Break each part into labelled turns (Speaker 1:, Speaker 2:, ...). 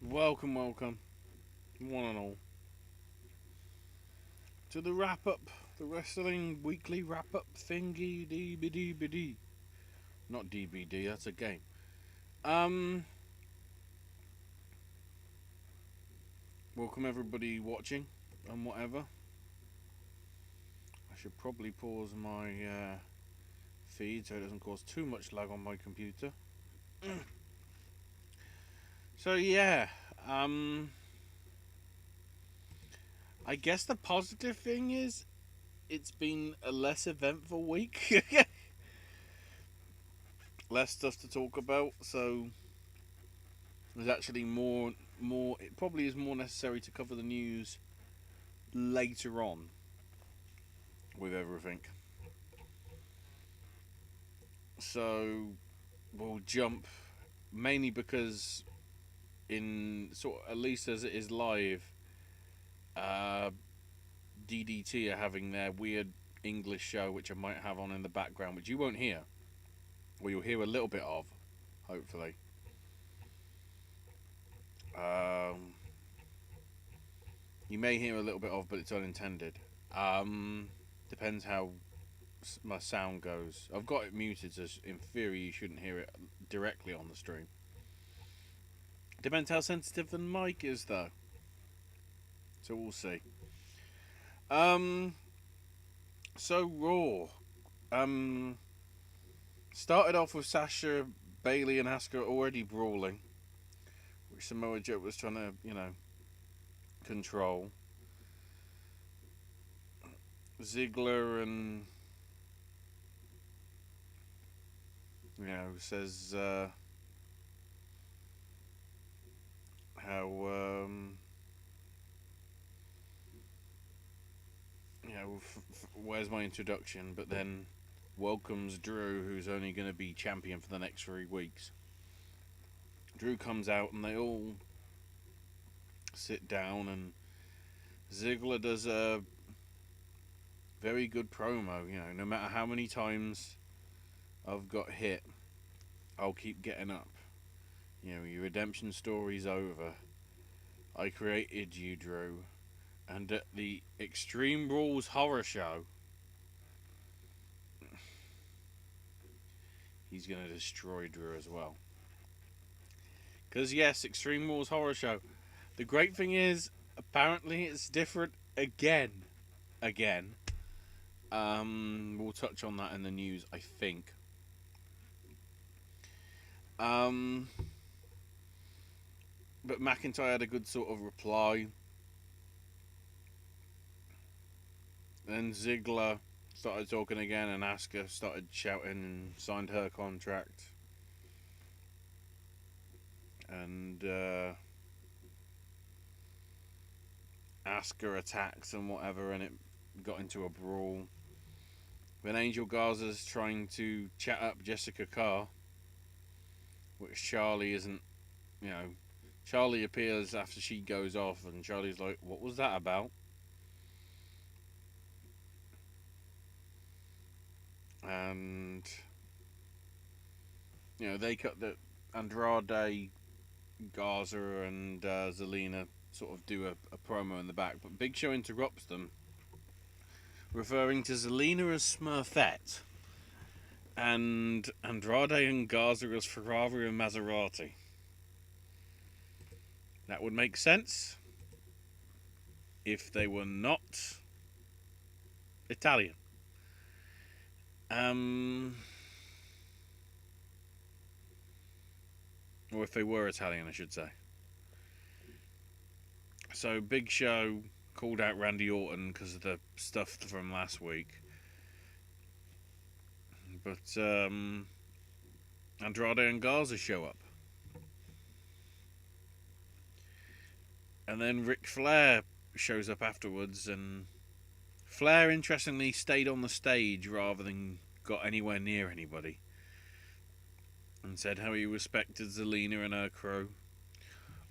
Speaker 1: Welcome, welcome, one and all, to the wrap up, the wrestling weekly wrap up thingy DBD. Not DBD, that's a game. Um, Welcome everybody watching and whatever. I should probably pause my feed so it doesn't cause too much lag on my computer. So yeah, I guess the positive thing is it's been a less eventful week. Less stuff to talk about, so there's actually more. It probably is more necessary to cover the news later on with everything. So we'll jump mainly because in sort of, at least as it is live, uh, DDT are having their weird English show, which I might have on in the background, which you won't hear, or you'll hear a little bit of, hopefully. Um, you may hear a little bit of, but it's unintended. Depends how my sound goes. I've got it muted, so in theory you shouldn't hear it directly on the stream. Depends how sensitive the mic is, though. So we'll see. So Raw. Started off with Sasha, Bailey, and Asuka already brawling, which Samoa Joe was trying to, control. Ziggler and says how where's my introduction, but then welcomes Drew, who's only going to be champion for the next 3 weeks. Drew comes out and they all sit down, and Ziggler does a very good promo. No matter how many times I've got hit, I'll keep getting up. Your redemption story's over. I created you, Drew. And at the Extreme Rules Horror Show, he's going to destroy Drew as well. Because, yes, Extreme Rules Horror Show. The great thing is, apparently it's different again. We'll touch on that in the news, I think. But McIntyre had a good sort of reply. Then Ziggler started talking again, and Asuka started shouting and signed her contract. And Asuka attacked and whatever, and it got into a brawl. Then Angel Garza's trying to chat up Jessica Carr, which Charlie isn't, Charlie appears after she goes off, and Charlie's like, what was that about? And, they cut the Andrade, Garza, and Zelina sort of do a promo in the back, but Big Show interrupts them, referring to Zelina as Smurfette, and Andrade and Garza as Ferrari and Maserati. That would make sense if they were not Italian. Or if they were Italian, I should say. So Big Show called out Randy Orton because of the stuff from last week. But Andrade and Garza show up. And then Ric Flair shows up afterwards, and Flair, interestingly, stayed on the stage rather than got anywhere near anybody. And said how he respected Zelina and her crew.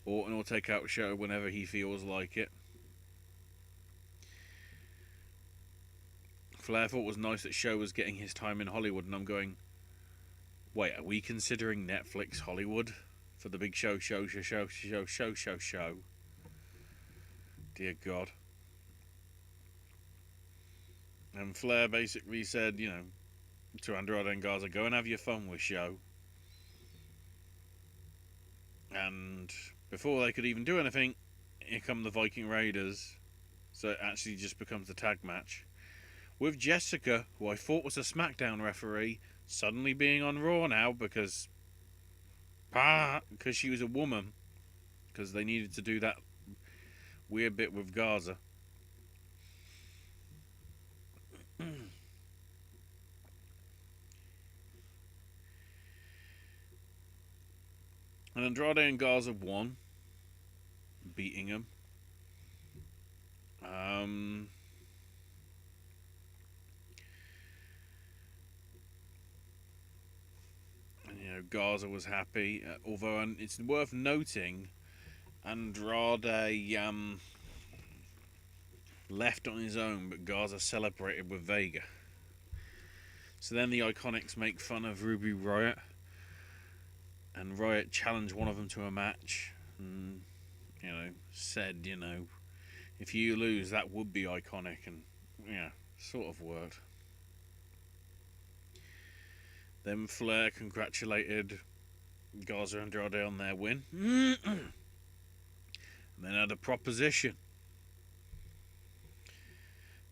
Speaker 1: Orton will take out Show whenever he feels like it. Flair thought it was nice that Show was getting his time in Hollywood, and I'm going, wait, are we considering Netflix Hollywood for the big show. Dear God. And Flair basically said, to Andrade and Garza, go and have your fun with show. And before they could even do anything, here come the Viking Raiders. So it actually just becomes a tag match. With Jessica, who I thought was a SmackDown referee, suddenly being on Raw now because she was a woman. Because they needed to do that weird bit with Garza. And Andrade and Garza won, beating him. And, Garza was happy. Although it's worth noting, Andrade left on his own, but Garza celebrated with Vega. So then the Iconics make fun of Ruby Riott. And Riott challenged one of them to a match. And, said, if you lose, that would be iconic. And, sort of worked. Then Flair congratulated Garza and Andrade on their win. And then had a proposition.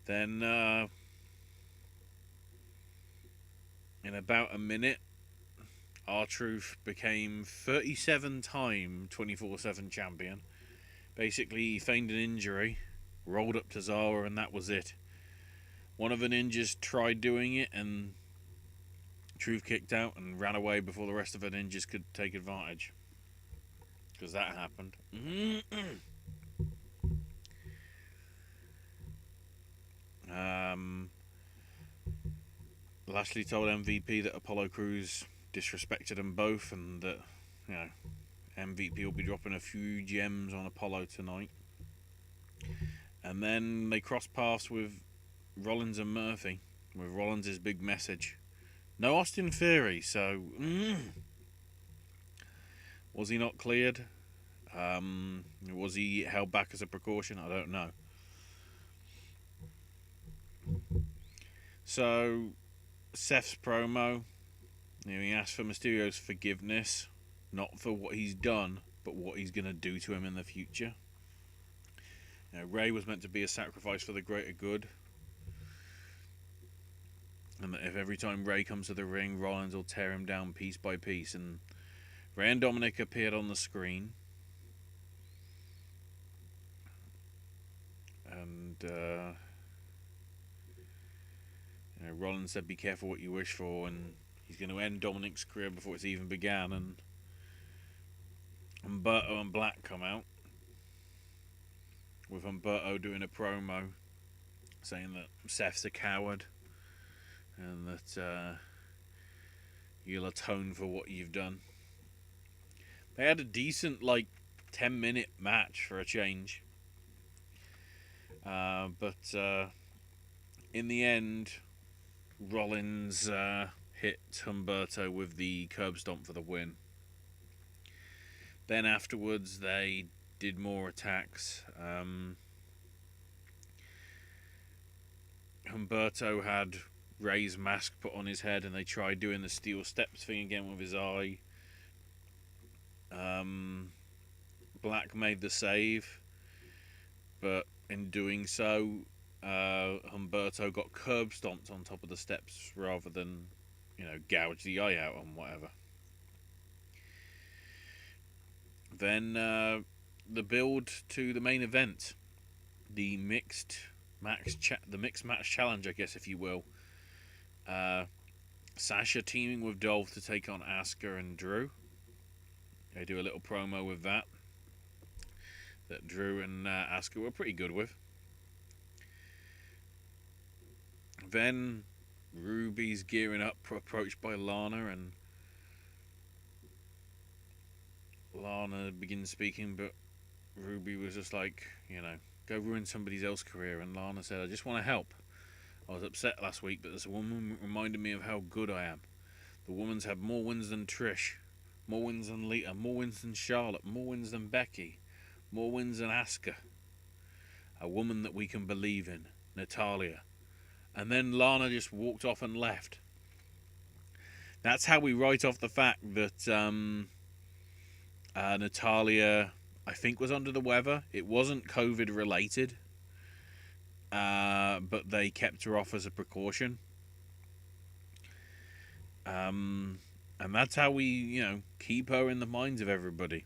Speaker 1: Then, in about a minute, R-Truth became 37-time 24/7 champion. Basically, he feigned an injury, rolled up to Zara, and that was it. One of the ninjas tried doing it, and Truth kicked out and ran away before the rest of the ninjas could take advantage. Because that happened. Lashley told MVP that Apollo Crews disrespected them both, and that MVP will be dropping a few gems on Apollo tonight. And then they crossed paths with Rollins and Murphy, with Rollins' big message. No Austin Theory, so was he not cleared? Was he held back as a precaution? I don't know. So Seth's promo, he asked for Mysterio's forgiveness, not for what he's done, but what he's going to do to him in the future. Ray was meant to be a sacrifice for the greater good. And that if every time Ray comes to the ring, Rollins will tear him down piece by piece. And Ray and Dominic appeared on the screen. And Rollins said, be careful what you wish for, and he's going to end Dominic's career before it's even began. And Humberto and Black come out, with Humberto doing a promo saying that Seth's a coward and that you'll atone for what you've done. They had a decent 10-minute match for a change, but in the end Rollins hit Humberto with the curb stomp for the win. Then afterwards they did more attacks. Humberto had Ray's mask put on his head, and they tried doing the steel steps thing again with his eye. Black made the save, but in doing so, Humberto got curb stomped on top of the steps rather than, gouge the eye out and whatever. Then the build to the main event, the mixed match challenge, I guess, if you will. Sasha teaming with Dolph to take on Asuka and Drew. They do a little promo with that Drew and Asuka were pretty good with. Then Ruby's gearing up, approached by Lana, and Lana begins speaking, but Ruby was just like, go ruin somebody else's career. And Lana said, I just want to help. I was upset last week, but this woman reminded me of how good I am. The woman's had more wins than Trish, More wins than Lita, more wins than Charlotte, more wins than Becky, more wins than Asuka. A woman that we can believe in, Natalya. And then Lana just walked off and left. That's how we write off the fact that Natalya, I think, was under the weather. It wasn't COVID related, but they kept her off as a precaution. And that's how we, keep her in the minds of everybody.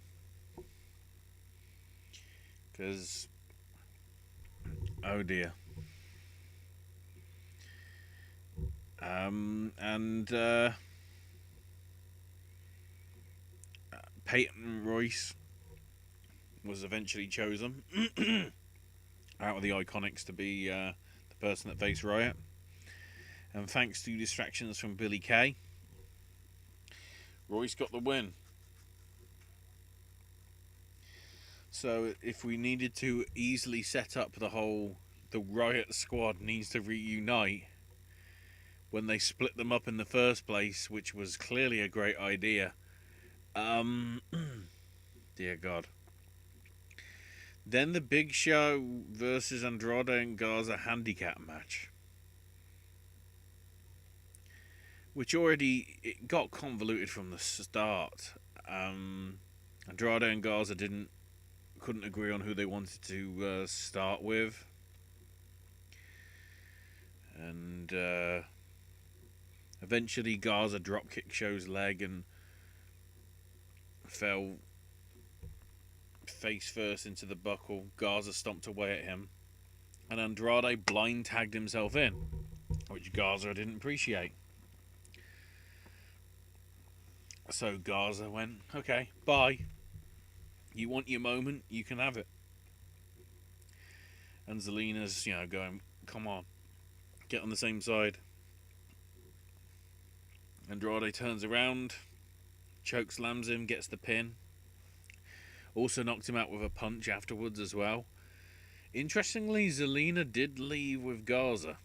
Speaker 1: Because, oh dear. Peyton Royce was eventually chosen out of the Iconics to be the person that faced Riot. And thanks to distractions from Billy Kay, Royce got the win. So if we needed to easily set up the Riot squad needs to reunite when they split them up in the first place, which was clearly a great idea. Dear God. Then the Big Show versus Andrade and Garza handicap match, which it got convoluted from the start. Andrade and Garza couldn't agree on who they wanted to start with, and eventually Garza dropkicked Show's leg and fell face first into the buckle. Garza stomped away at him, and Andrade blind tagged himself in, which Garza didn't appreciate. So Garza went, okay, bye. You want your moment, you can have it. And Zelina's, going, come on, get on the same side. Andrade turns around, choke slams him, gets the pin. Also knocked him out with a punch afterwards as well. Interestingly, Zelina did leave with Garza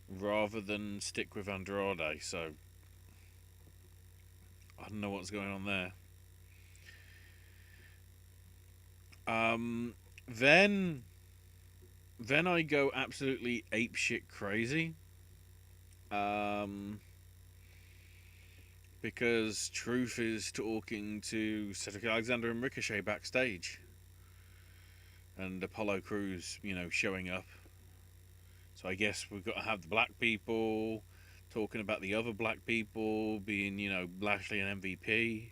Speaker 1: rather than stick with Andrade, so I don't know what's going on there. Then I go absolutely apeshit crazy. Because Truth is talking to Cedric Alexander and Ricochet backstage. And Apollo Crews, showing up. So I guess we've got to have the black people talking about the other black people being, Lashley and MVP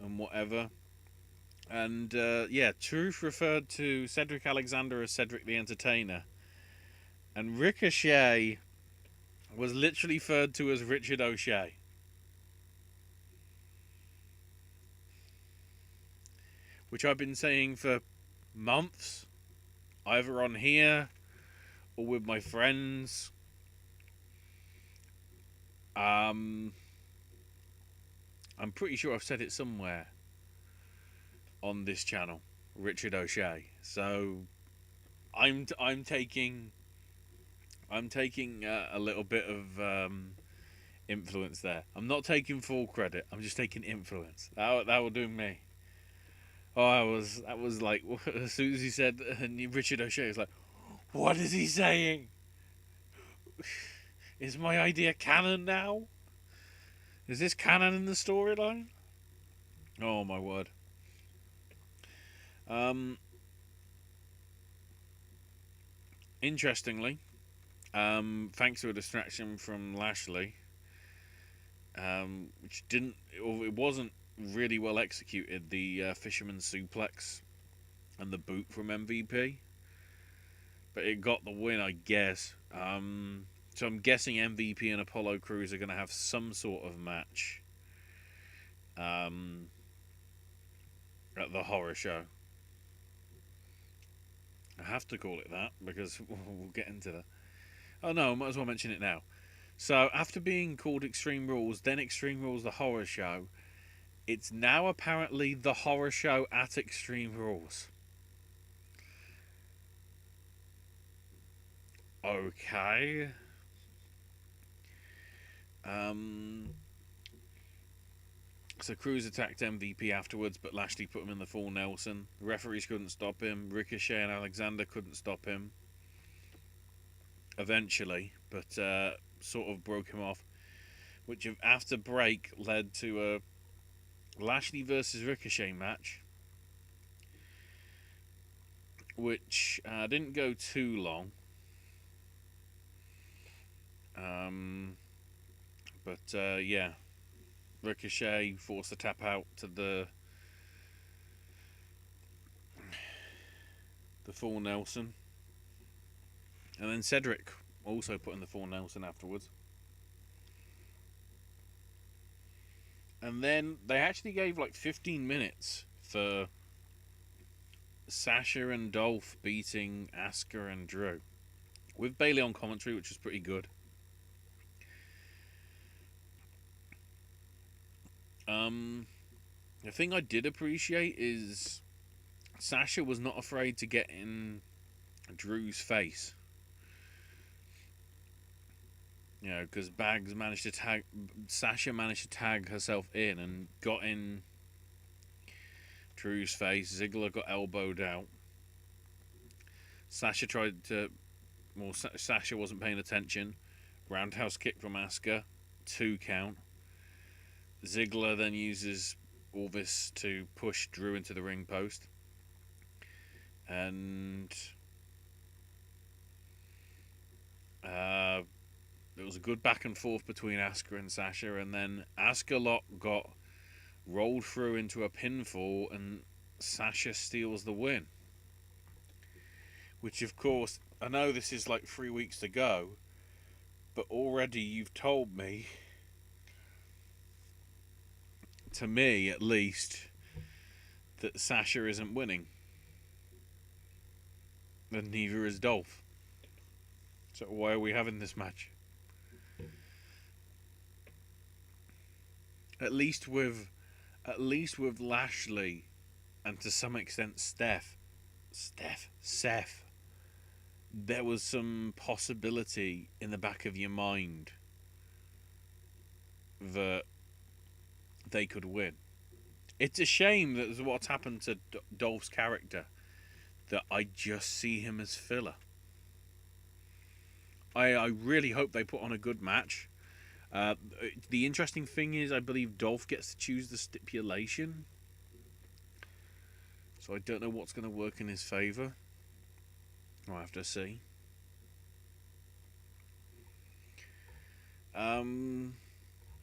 Speaker 1: and whatever. And, Truth referred to Cedric Alexander as Cedric the Entertainer. And Ricochet was literally referred to as Richard O'Shea. Which I've been saying for months, either on here or with my friends. I'm pretty sure I've said it somewhere on this channel, Richard O'Shea. So I'm taking a little bit of influence there. I'm not taking full credit. I'm just taking influence. That will do me. Oh, that was like, as soon as he said Richard O'Shea, was like, what is he saying? Is my idea canon now? Is this canon in the storyline? Oh my word. Interestingly, thanks to a distraction from Lashley, which it wasn't really well executed, the fisherman suplex and the boot from MVP, but it got the win, I guess. So I'm guessing MVP and Apollo Crews are going to have some sort of match at the horror show. I have to call it that because we'll get into that. Oh no, I might as well mention it now. So after being called Extreme Rules, then Extreme Rules the Horror Show, it's now apparently the Horror Show at Extreme Rules. Okay. So Cruz attacked MVP afterwards, but Lashley put him in the full Nelson. The referees couldn't stop him. Ricochet and Alexander couldn't stop him. Eventually, but sort of broke him off. Which, after break, led to a Lashley versus Ricochet match, which didn't go too long. But yeah, Ricochet forced a tap out to the full Nelson, and then Cedric also put in the full Nelson afterwards. And then they actually gave like 15 minutes for Sasha and Dolph beating Asuka and Drew, with Bayley on commentary, which was pretty good. The thing I did appreciate is Sasha was not afraid to get in Drew's face. You know, because Sasha managed to tag herself in and got in Drew's face. Ziggler got elbowed out. Sasha wasn't paying attention. Roundhouse kick from Asuka, 2 count. Ziggler then uses all this to push Drew into the ring post. And there was a good back and forth between Asuka and Sasha, and then Asuka got rolled through into a pinfall, and Sasha steals the win. Which, of course, I know this is like 3 weeks to go, but already you've told me, to me at least, that Sasha isn't winning. And neither is Dolph. So why are we having this match? At least with Lashley, and to some extent Seth, there was some possibility in the back of your mind that they could win. It's a shame that what's happened to Dolph's character, that I just see him as filler. I really hope they put on a good match. The interesting thing is, I believe Dolph gets to choose the stipulation, so I don't know what's going to work in his favour. I'll have to see. So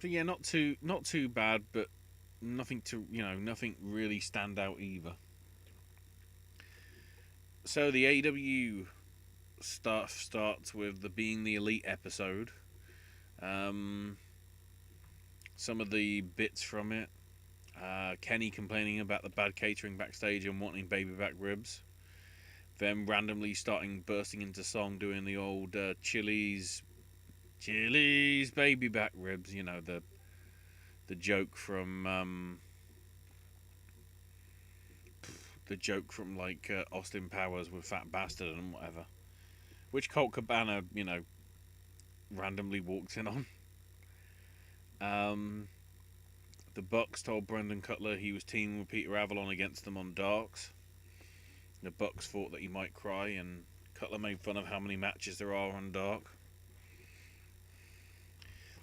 Speaker 1: yeah, not too bad, but nothing really stand out either. So the AEW stuff starts with the Being the Elite episode. Some of the bits from it. Kenny complaining about the bad catering backstage and wanting baby back ribs. Them randomly bursting into song, doing the old Chili's baby back ribs. You know, the joke from like Austin Powers with Fat Bastard and whatever, which Colt Cabana, randomly walked in on. The Bucks told Brendan Cutler he was teaming with Peter Avalon against them on Darks. The Bucks thought that he might cry, and Cutler made fun of how many matches there are on Dark,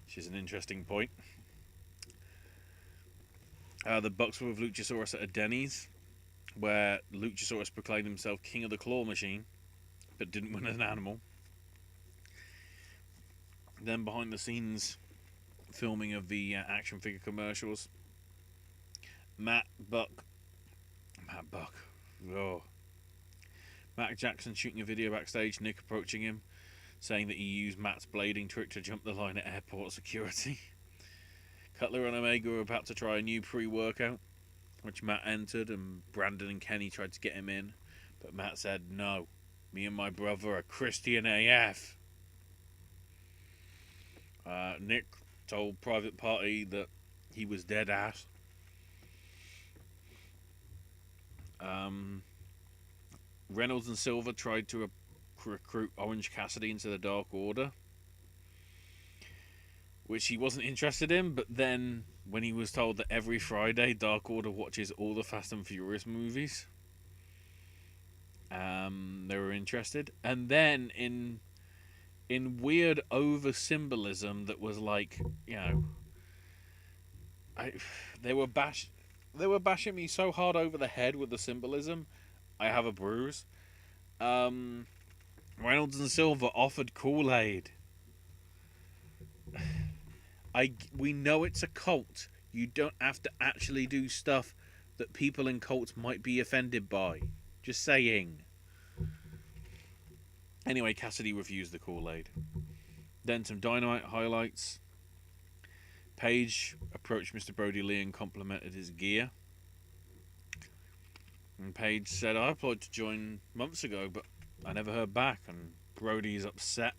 Speaker 1: which is an interesting point. The Bucks were with Luchasaurus at a Denny's, where Luchasaurus proclaimed himself King of the Claw Machine, but didn't win an animal. Then behind the scenes filming of the action figure commercials, Matt Jackson shooting a video backstage, Nick approaching him, saying that he used Matt's blading trick to jump the line at airport security. Cutler and Omega were about to try a new pre-workout, which Matt entered, and Brandon and Kenny tried to get him in, but Matt said, "No, me and my brother are Christian AF." Nick told Private Party that he was dead ass. Reynolds and Silver tried to recruit Orange Cassidy into the Dark Order, which he wasn't interested in. But then, when he was told that every Friday Dark Order watches all the Fast and Furious movies, they were interested. And then in weird over symbolism that was like, they were bashing me so hard over the head with the symbolism. I have a bruise. Reynolds and Silver offered Kool-Aid. We know it's a cult. You don't have to actually do stuff that people in cults might be offended by. Just saying. Anyway, Cassidy refused the Kool-Aid. Then some Dynamite highlights. Page approached Mr. Brody Lee and complimented his gear. And Page said, I applied to join months ago, but I never heard back. And Brody's upset.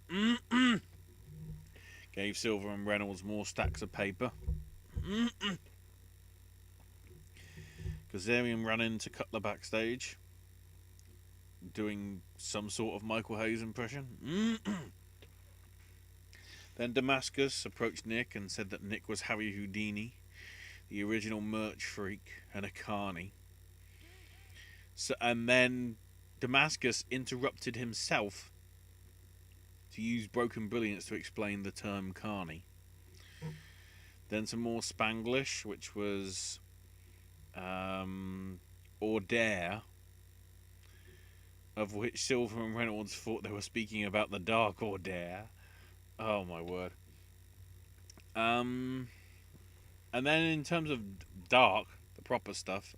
Speaker 1: Gave Silver and Reynolds more stacks of paper. Kazarian ran in to Cutler backstage, doing some sort of Michael Hayes impression. Then Damascus approached Nick and said that Nick was Harry Houdini, the original merch freak, and a carny. And then Damascus interrupted himself to use Broken Brilliance to explain the term carny. Then some more Spanglish, which was Order, of which Silver and Reynolds thought they were speaking about the Dark Order. Oh my word. And then in terms of Dark, the proper stuff,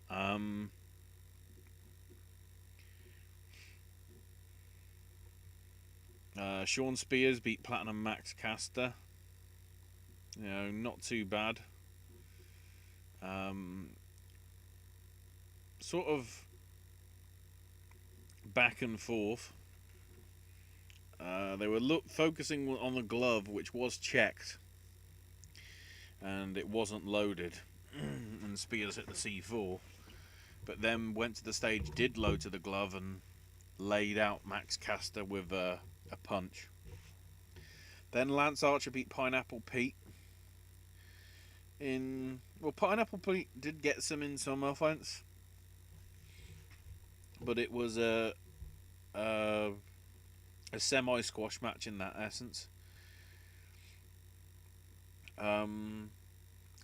Speaker 1: Sean Spears beat Platinum Max Caster. Not too bad. Sort of back and forth. They were focusing on the glove, which was checked, and it wasn't loaded. And Spears hit the C4, but then went to the stage, did load to the glove, and laid out Max Caster with a punch. Then Lance Archer beat Pineapple Pete. Pineapple Pete did get some offense, but it was a semi-squash match in that essence.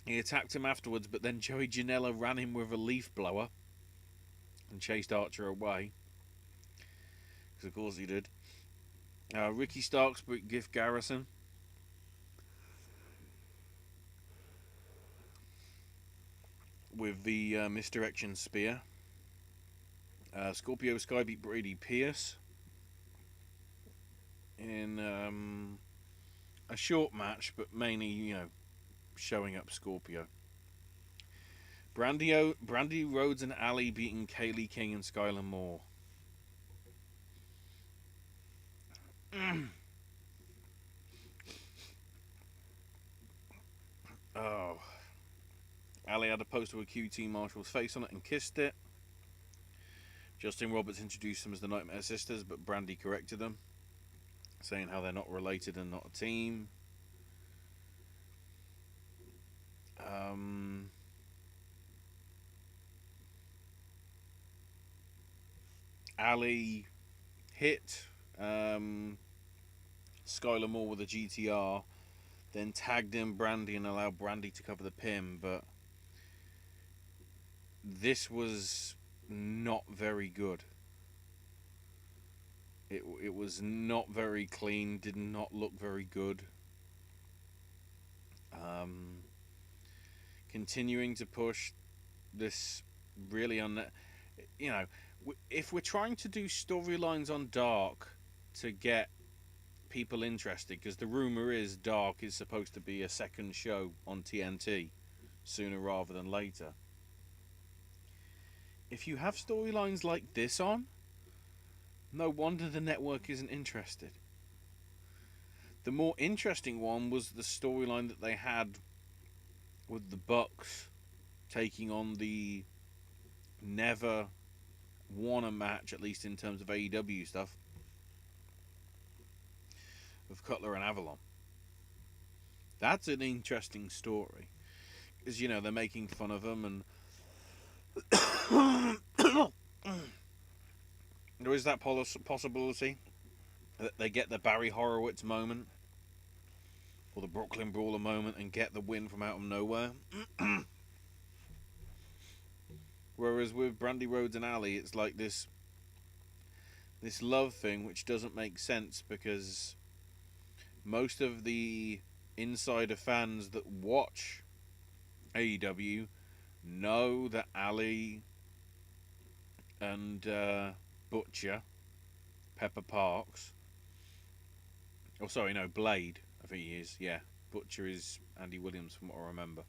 Speaker 1: He attacked him afterwards, but then Joey Janela ran him with a leaf blower and chased Archer away. Because of course he did. Ricky Starks beat Giff Garrison. With the misdirection spear. Scorpio Sky beat Brady Pierce in a short match, but mainly, showing up Scorpio. Brandy Rhodes and Ali beating Kaylee King and Skylar Moore. Oh. Ali had a poster with QT Marshall's face on it and kissed it. Justin Roberts introduced them as the Nightmare Sisters, but Brandy corrected them, saying how they're not related and not a team. Ali hit Skylar Moore with a GTR, then tagged in Brandy and allowed Brandy to cover the pin, but this was not very good. It was not very clean, did not look very good. Continuing to push this really if we're trying to do storylines on Dark to get people interested, because the rumor is Dark is supposed to be a second show on TNT sooner rather than later. If you have storylines like this on, no wonder the network isn't interested. The more interesting one was the storyline that they had with the Bucks taking on the never won a match, at least in terms of AEW stuff, of Cutler and Avalon. That's an interesting story. Because, you know, they're making fun of him, and there is that possibility that they get the Barry Horowitz moment or the Brooklyn Brawler moment and get the win from out of nowhere. Whereas with Brandy Rhodes and Ali, it's like this love thing which doesn't make sense, because most of the insider fans that watch AEW know that Ali and Butcher, Pepper Parks, oh sorry, no, Blade, I think he is, yeah. Butcher is Andy Williams from what I remember.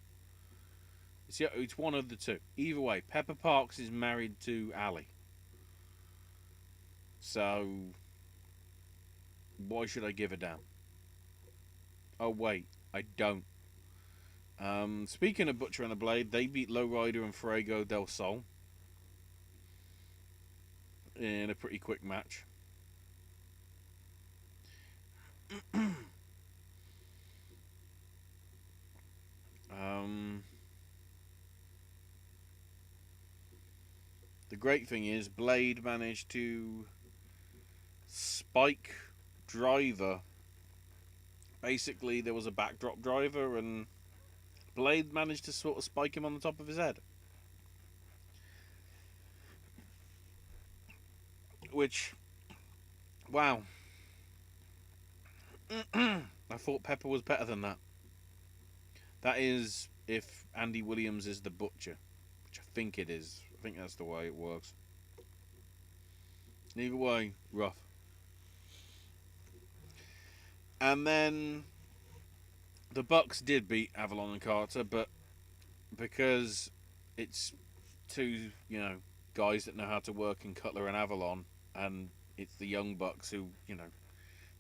Speaker 1: It's one of the two. Either way, Pepper Parks is married to Ali. So, why should I give a damn? Oh wait, I don't. Speaking of Butcher and the Blade, they beat Lowrider and Fuego del Sol in a pretty quick match. The great thing is, Blade managed to spike Driver. Basically, there was a backdrop driver, and Blade managed to sort of spike him on the top of his head. Which, wow. I thought Pepper was better than that. That is if Andy Williams is the Butcher, which I think it is. I think that's the way it works. Either way, rough. And then the Bucks did beat Avalon and Carter, but because it's two, you know, guys that know how to work in Cutler and Avalon, and it's the Young Bucks who, you know,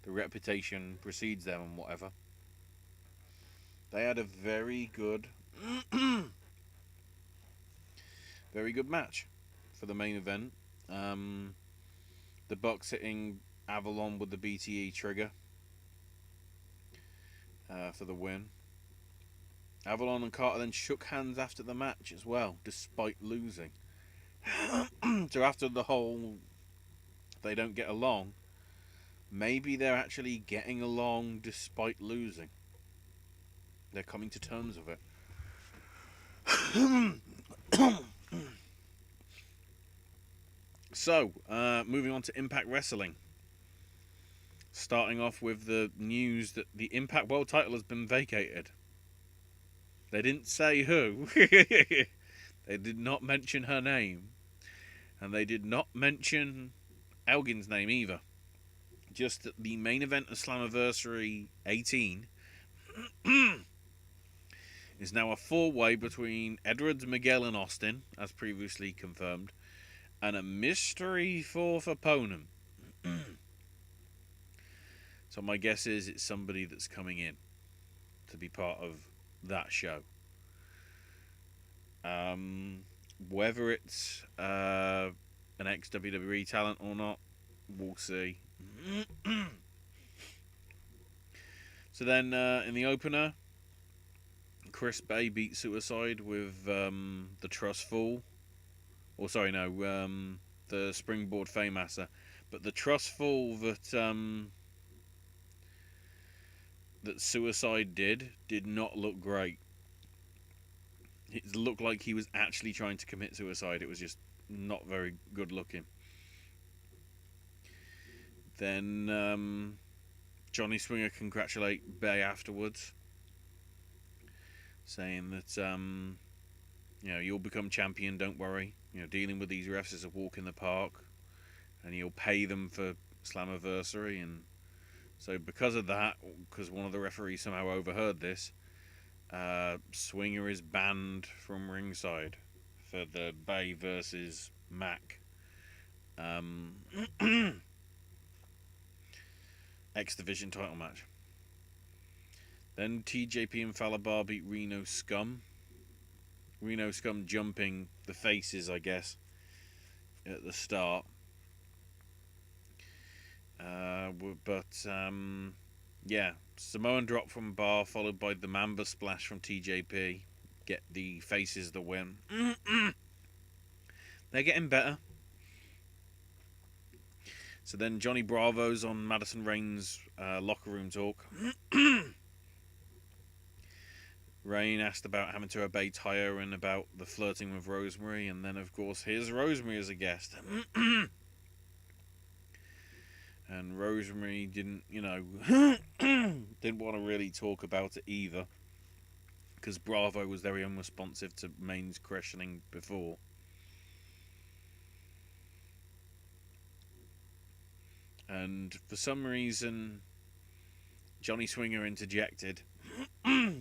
Speaker 1: the reputation precedes them and whatever. They had a very good match for the main event. The Bucks hitting Avalon with the BTE trigger for the win. Avalon and Carter then shook hands after the match as well, despite losing. So after the whole they don't get along, maybe they're actually getting along despite losing. They're coming to terms with it. So, moving on to Impact Wrestling. Starting off with the news that the Impact World title has been vacated. They didn't say who. They did not mention her name. And they did not mention Elgin's name either. Just that the main event of Slammiversary 18 is now a four-way between Edwards, Miguel and Austin, as previously confirmed, and a mystery fourth opponent. So my guess is it's somebody that's coming in to be part of that show. Whether it's an ex-WWE talent or not, we'll see. So then in the opener, Chris Bay beat Suicide with the Trust Fall. Or sorry, no, the Springboard Fameasser. But the Trust Fall that Suicide did not look great. It looked like he was actually trying to commit suicide. It was just not very good looking. Then Johnny Swinger congratulate Bay afterwards, saying that you know, you'll become champion, don't worry. You know, dealing with these refs is a walk in the park, and you'll pay them for Slammiversary. And so because of that, because one of the referees somehow overheard this, Swinger is banned from ringside for the Bay versus Mac X Division title match. Then TJP and Falabar beat Reno Scum. Reno Scum jumping the faces, I guess, at the start. But Yeah, Samoan drop from Bar, followed by the Mamba Splash from TJP. Get the faces the win. They're getting better. So then Johnny Bravo's on Madison Rain's locker room talk. Rain asked about having to obey Taya and about the flirting with Rosemary, and then of course here's Rosemary as a guest. And Rosemary didn't, didn't want to really talk about it either, because Bravo was very unresponsive to Main's questioning before. And for some reason, Johnny Swinger interjected,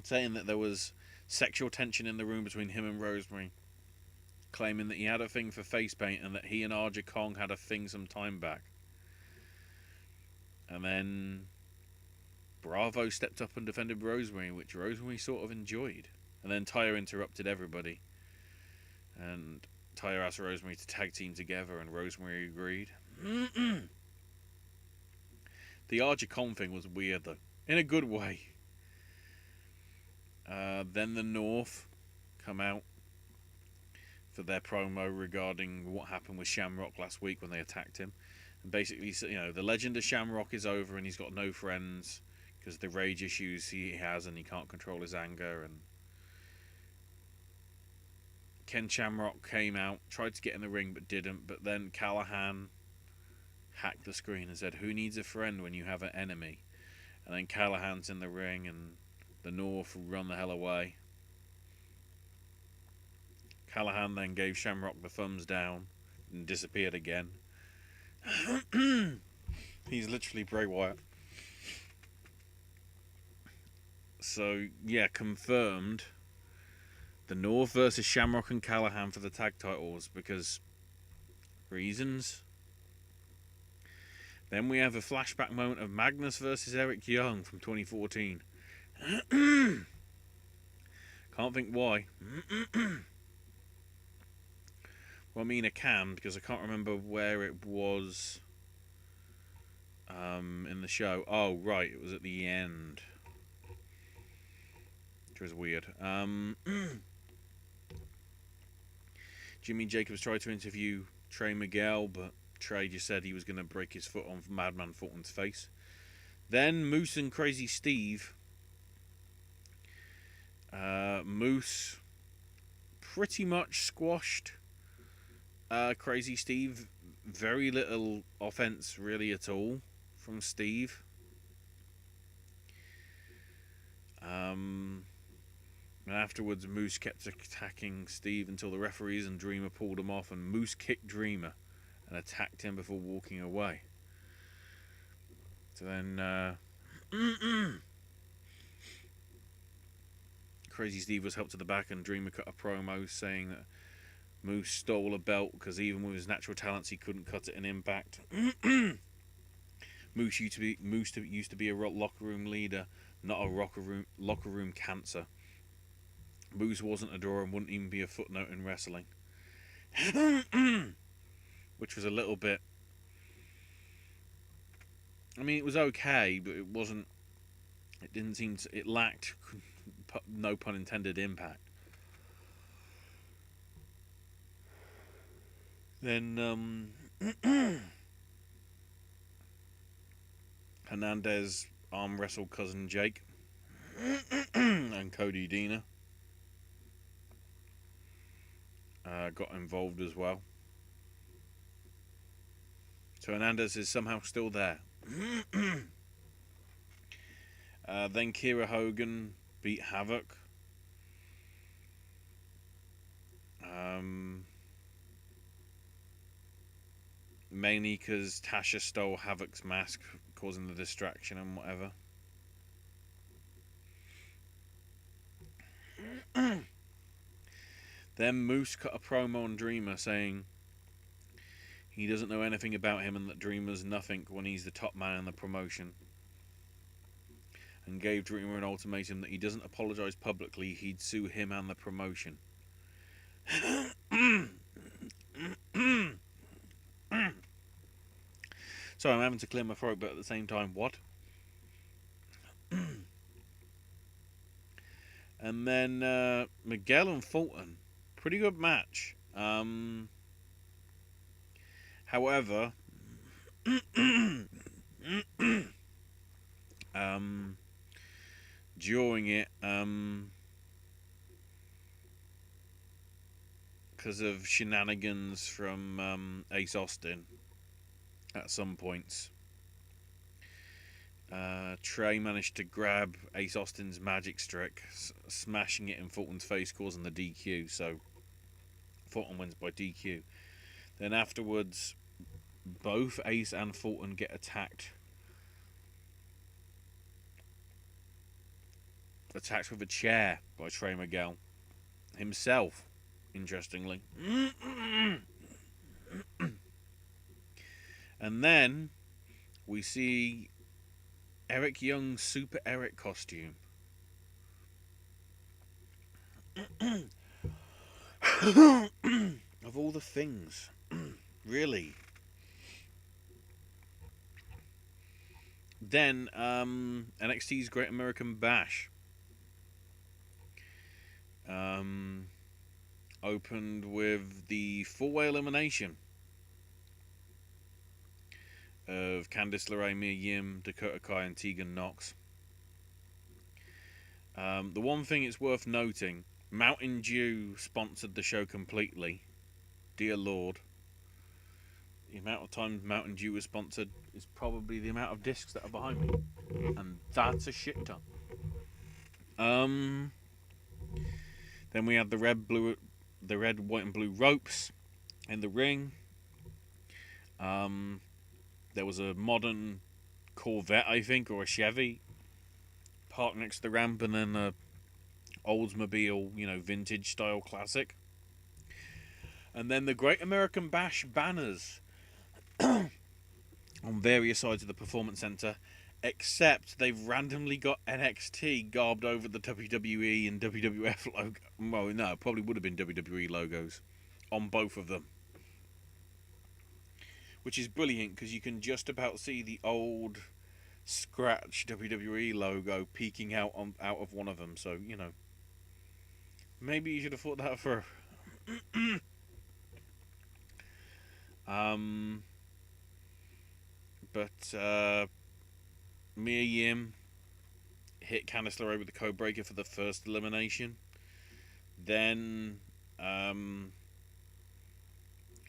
Speaker 1: saying that there was sexual tension in the room between him and Rosemary, claiming that he had a thing for face paint and that he and Aja Kong had a thing some time back. And then Bravo stepped up and defended Rosemary, which Rosemary sort of enjoyed. And then Taya interrupted everybody. And Taya asked Rosemary to tag team together, and Rosemary agreed. The Aja Kong thing was weird, though. In a good way. Then the North come out for their promo regarding what happened with Shamrock last week when they attacked him. And basically, the legend of Shamrock is over and he's got no friends because the rage issues he has and he can't control his anger. And Ken Shamrock came out, tried to get in the ring but didn't. But then Callahan hacked the screen and said, "Who needs a friend when you have an enemy?" And then Callahan's in the ring and the North run the hell away. Callahan then gave Shamrock the thumbs down and disappeared again. He's literally Bray Wyatt. So, yeah, confirmed. The North versus Shamrock and Callahan for the tag titles because reasons. Then we have a flashback moment of Magnus versus Eric Young from 2014. Can't think why. Well, I mean, I can because I can't remember where it was in the show. Oh, right, it was at the end, which was weird. Jimmy Jacobs tried to interview Trey Miguel, but Trey just said he was going to break his foot on Madman Fulton's face. Then Moose and Crazy Steve. Moose pretty much squashed Crazy Steve. Very little offense really at all from Steve. And afterwards Moose kept attacking Steve until the referees and Dreamer pulled him off, and Moose kicked Dreamer and attacked him before walking away. So then Crazy Steve was helped to the back, and Dreamer cut a promo saying that Moose stole a belt because even with his natural talents he couldn't cut it in Impact. Moose used to be a locker room leader, not a locker room cancer. Moose wasn't a draw and wouldn't even be a footnote in wrestling. Which was a little bit... I mean, it was okay, but it wasn't... It didn't seem to... It lacked, no pun intended, impact. Then, Hernandez arm wrestled Cousin Jake and Cody Deaner got involved as well. So Hernandez is somehow still there. Then Kira Hogan beat Havoc. Mainly because Tasha stole Havoc's mask, causing the distraction and whatever. Then Moose cut a promo on Dreamer saying he doesn't know anything about him and that Dreamer's nothing when he's the top man in the promotion. And gave Dreamer an ultimatum that he doesn't apologise publicly, he'd sue him and the promotion. Sorry, I'm having to clear my throat, but at the same time, what? And then Miguel and Fulton, pretty good match. However, during it, because of shenanigans from Ace Austin at some points, Trey managed to grab Ace Austin's magic stick, smashing it in Fulton's face, causing the DQ. So Fulton wins by DQ. Then afterwards, both Ace and Fulton get attacked with a chair by Trey Miguel himself, interestingly. And then we see Eric Young's Super Eric costume. Of all the things, really. Then NXT's Great American Bash opened with the 4-way elimination of Candice LeRae, Mia Yim, Dakota Kai, and Tegan Nox. The one thing it's worth noting, Mountain Dew sponsored the show completely. Dear Lord. The amount of times Mountain Dew was sponsored is probably the amount of discs that are behind me. And that's a shit ton. Then we had the red, white, and blue ropes in the ring. There was a modern Corvette, I think, or a Chevy parked next to the ramp, and then a Oldsmobile, vintage style classic. And then the Great American Bash banners on various sides of the Performance Center, except they've randomly got NXT garbed over the WWE and WWF logo. Well, no, it probably would have been WWE logos on both of them. Which is brilliant, because you can just about see the old scratch WWE logo peeking out of one of them. So, maybe you should have thought that for... But Mia Yim hit Candice LeRae with the code breaker for the first elimination. Then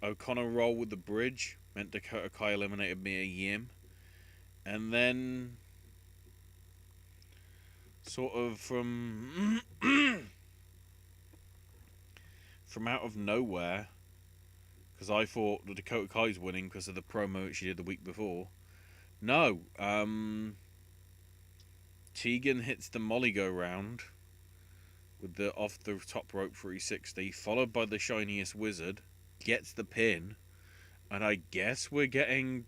Speaker 1: O'Connor roll with the bridge meant Dakota Kai eliminated Mia Yim. And then sort of from out of nowhere, because I thought the Dakota Kai's winning because of the promo she did the week before. No, Tegan hits the Molly go round with the off the top rope 360, followed by the shiniest wizard, gets the pin, and I guess we're getting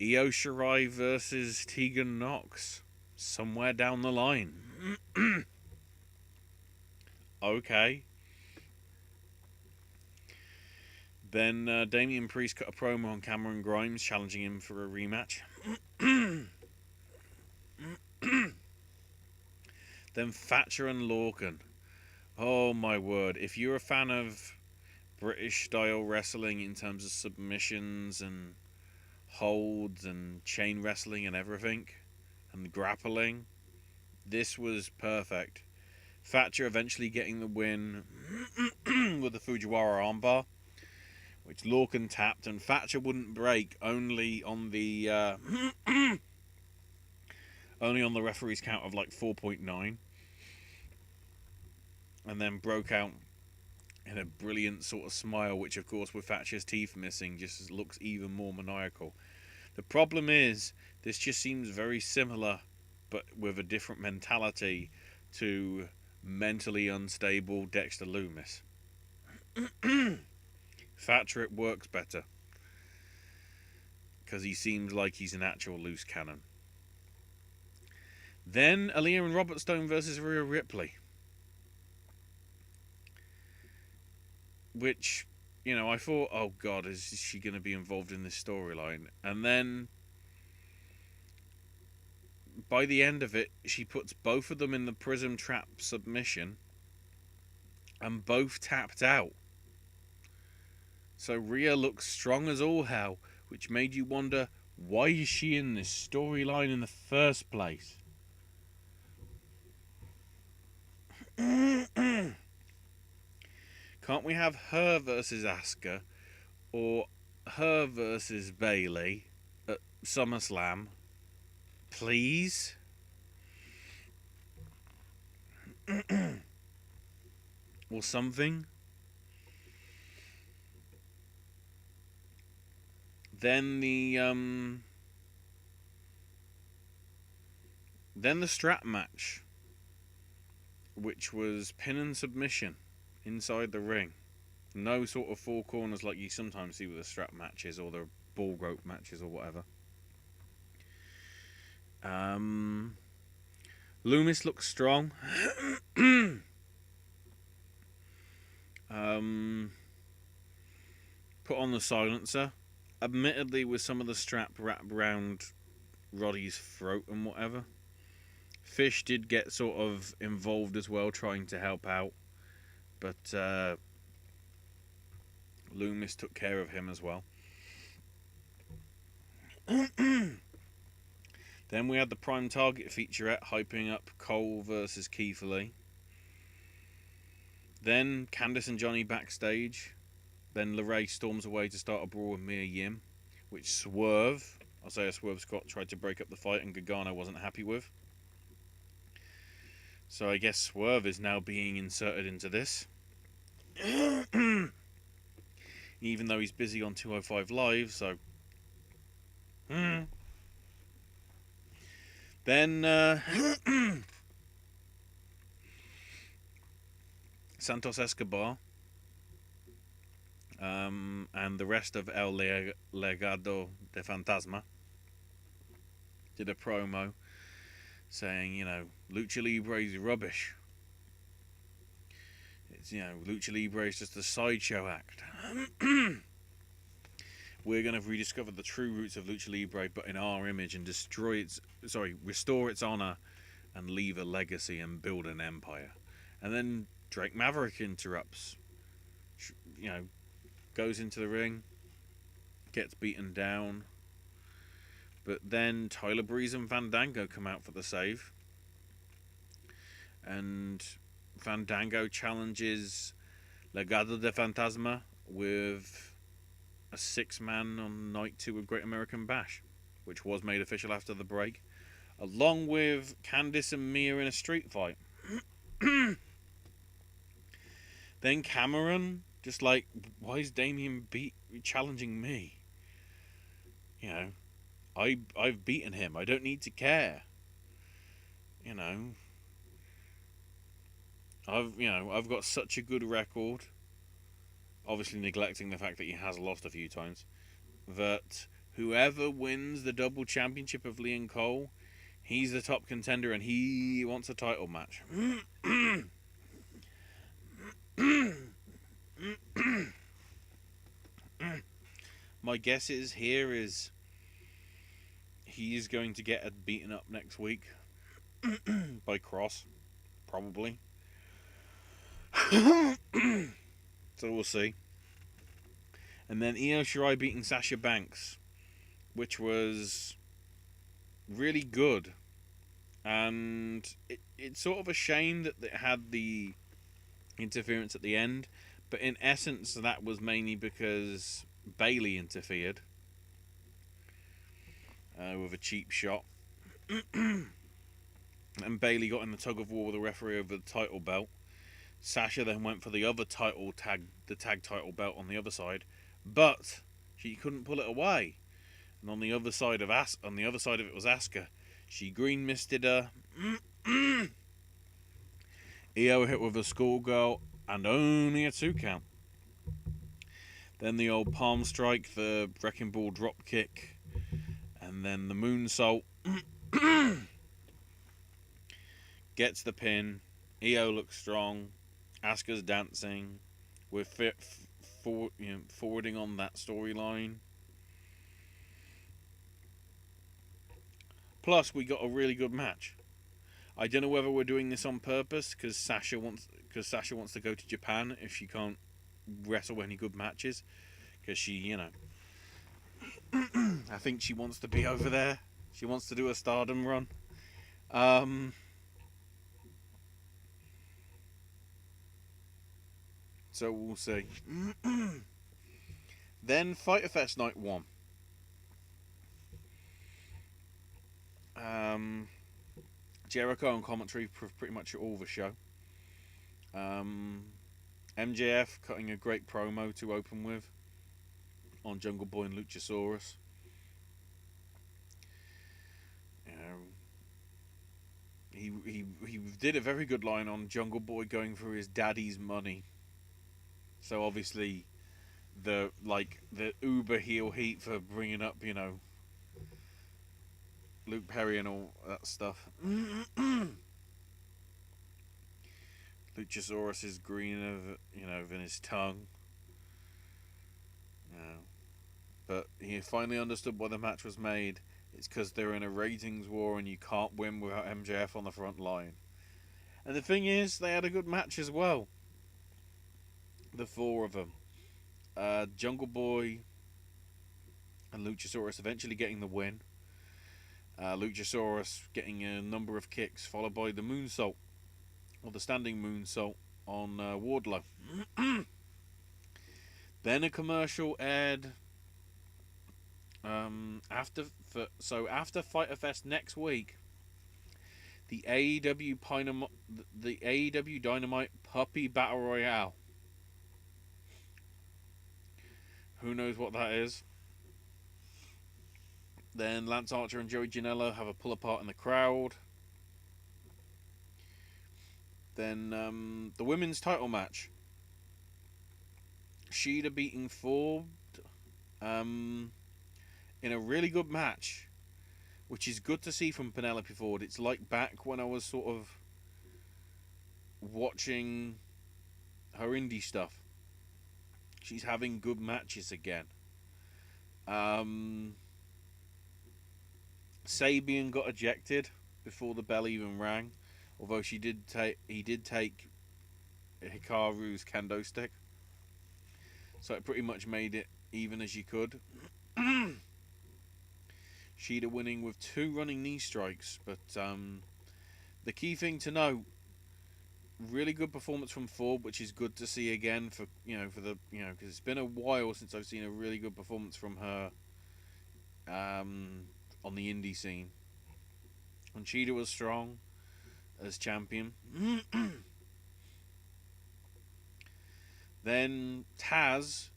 Speaker 1: Io Shirai versus Tegan Nox somewhere down the line. Okay. Then Damian Priest cut a promo on Cameron Grimes, challenging him for a rematch. Then Thatcher and Lorcan. Oh my word. If you're a fan of British style wrestling in terms of submissions and holds and chain wrestling and everything, and grappling, this was perfect. Thatcher eventually getting the win with the Fujiwara armbar, which Lorcan tapped, and Thatcher wouldn't break, only on the referee's count of like 4.9, and then broke out in a brilliant sort of smile, which of course with Thatcher's teeth missing just looks even more maniacal. The problem is, this just seems very similar, but with a different mentality, to mentally unstable Dexter Lumis. Thatcher, it works better, because he seems like he's an actual loose cannon. Then Aaliyah and Robert Stone versus Rhea Ripley, which, I thought, oh god, is she going to be involved in this storyline? And then by the end of it, she puts both of them in the prism trap submission, and both tapped out. So Rhea looks strong as all hell, which made you wonder, why is she in this storyline in the first place? Can't we have her versus Asuka, or her versus Bayley at SummerSlam? Please? Or something? Then the strap match, which was pin and submission inside the ring. No sort of four corners like you sometimes see with the strap matches or the ball rope matches or whatever. Loomis looks strong. Put on the silencer. Admittedly, with some of the strap wrapped around Roddy's throat and whatever. Fish did get sort of involved as well, trying to help out. But Loomis took care of him as well. Then we had the Prime Target featurette hyping up Cole versus Keith Lee. Then Candice and Johnny backstage. Then LeRae storms away to start a brawl with Mia Yim, which Swerve, Isaiah Swerve Scott, tried to break up the fight and Gargano wasn't happy with. So I guess Swerve is now being inserted into this. Even though he's busy on 205 Live, so... Then Santos Escobar and the rest of El Legado de Fantasma did a promo saying, you know, Lucha Libre is rubbish. It's, you know, Lucha Libre is just a sideshow act. We're going to rediscover the true roots of Lucha Libre, but in our image, and restore its honor and leave a legacy and build an empire. And then Drake Maverick interrupts, you know, goes into the ring, gets beaten down. But then Tyler Breeze and Fandango come out for the save. And Fandango challenges Legado de Fantasma with a 6-man on night 2 of Great American Bash, which was made official after the break, along with Candice and Mia in a street fight. Then Cameron, just like, why is Damien challenging me? You know, I've beaten him. I don't need to care. You know, I've got such a good record. Obviously neglecting the fact that he has lost a few times. That whoever wins the double championship of Lee and Cole, he's the top contender and he wants a title match. My guess is he's going to get beaten up next week by Cross, probably. So we'll see. And then Io Shirai beating Sasha Banks, which was really good. And it's sort of a shame that it had the interference at the end. But in essence, that was mainly because Bayley interfered with a cheap shot. And Bayley got in the tug of war with the referee over the title belt. Sasha then went for the other tag title belt on the other side, but she couldn't pull it away. And on the other side of it was Asuka. She green misted her. Io hit with a schoolgirl and only a 2 count. Then the old palm strike, the wrecking ball drop kick, and then the moonsault. Gets the pin. Io looks strong. Asuka's dancing. We're forwarding on that storyline. Plus, we got a really good match. I don't know whether we're doing this on purpose because Sasha wants to go to Japan if she can't wrestle any good matches, because she, I think she wants to be over there. She wants to do a Stardom run. So we'll see. Then Fyter Fest Night 1. Jericho on commentary for pretty much all the show. MJF cutting a great promo to open with on Jungle Boy and Luchasaurus. He did a very good line on Jungle Boy going for his daddy's money. So obviously the uber heel heat for bringing up, Luke Perry and all that stuff. Luchasaurus is green than his tongue. But he finally understood why the match was made. It's because they're in a ratings war and you can't win without MJF on the front line. And the thing is, they had a good match as well. The four of them. Jungle Boy and Luchasaurus eventually getting the win. Luchasaurus getting a number of kicks, followed by the moonsault, or the standing moonsault on Wardlow. Then a commercial aired after Fyter Fest next week. The AEW Dynamite Puppy Battle Royale. Who knows what that is? Then Lance Archer and Joey Janela have a pull apart in the crowd. Then the women's title match. Shida beating Ford in a really good match, which is good to see from Penelope Ford. It's like back when I was sort of watching her indie stuff. She's having good matches again. Sabian got ejected before the bell even rang, although he did take Hikaru's kendo stick, so it pretty much made it even as you could. Shida winning with 2 running knee strikes, but the key thing to note, really good performance from Ford, which is good to see again because it's been a while since I've seen a really good performance from her on the indie scene. And Shida was strong as champion. Then Taz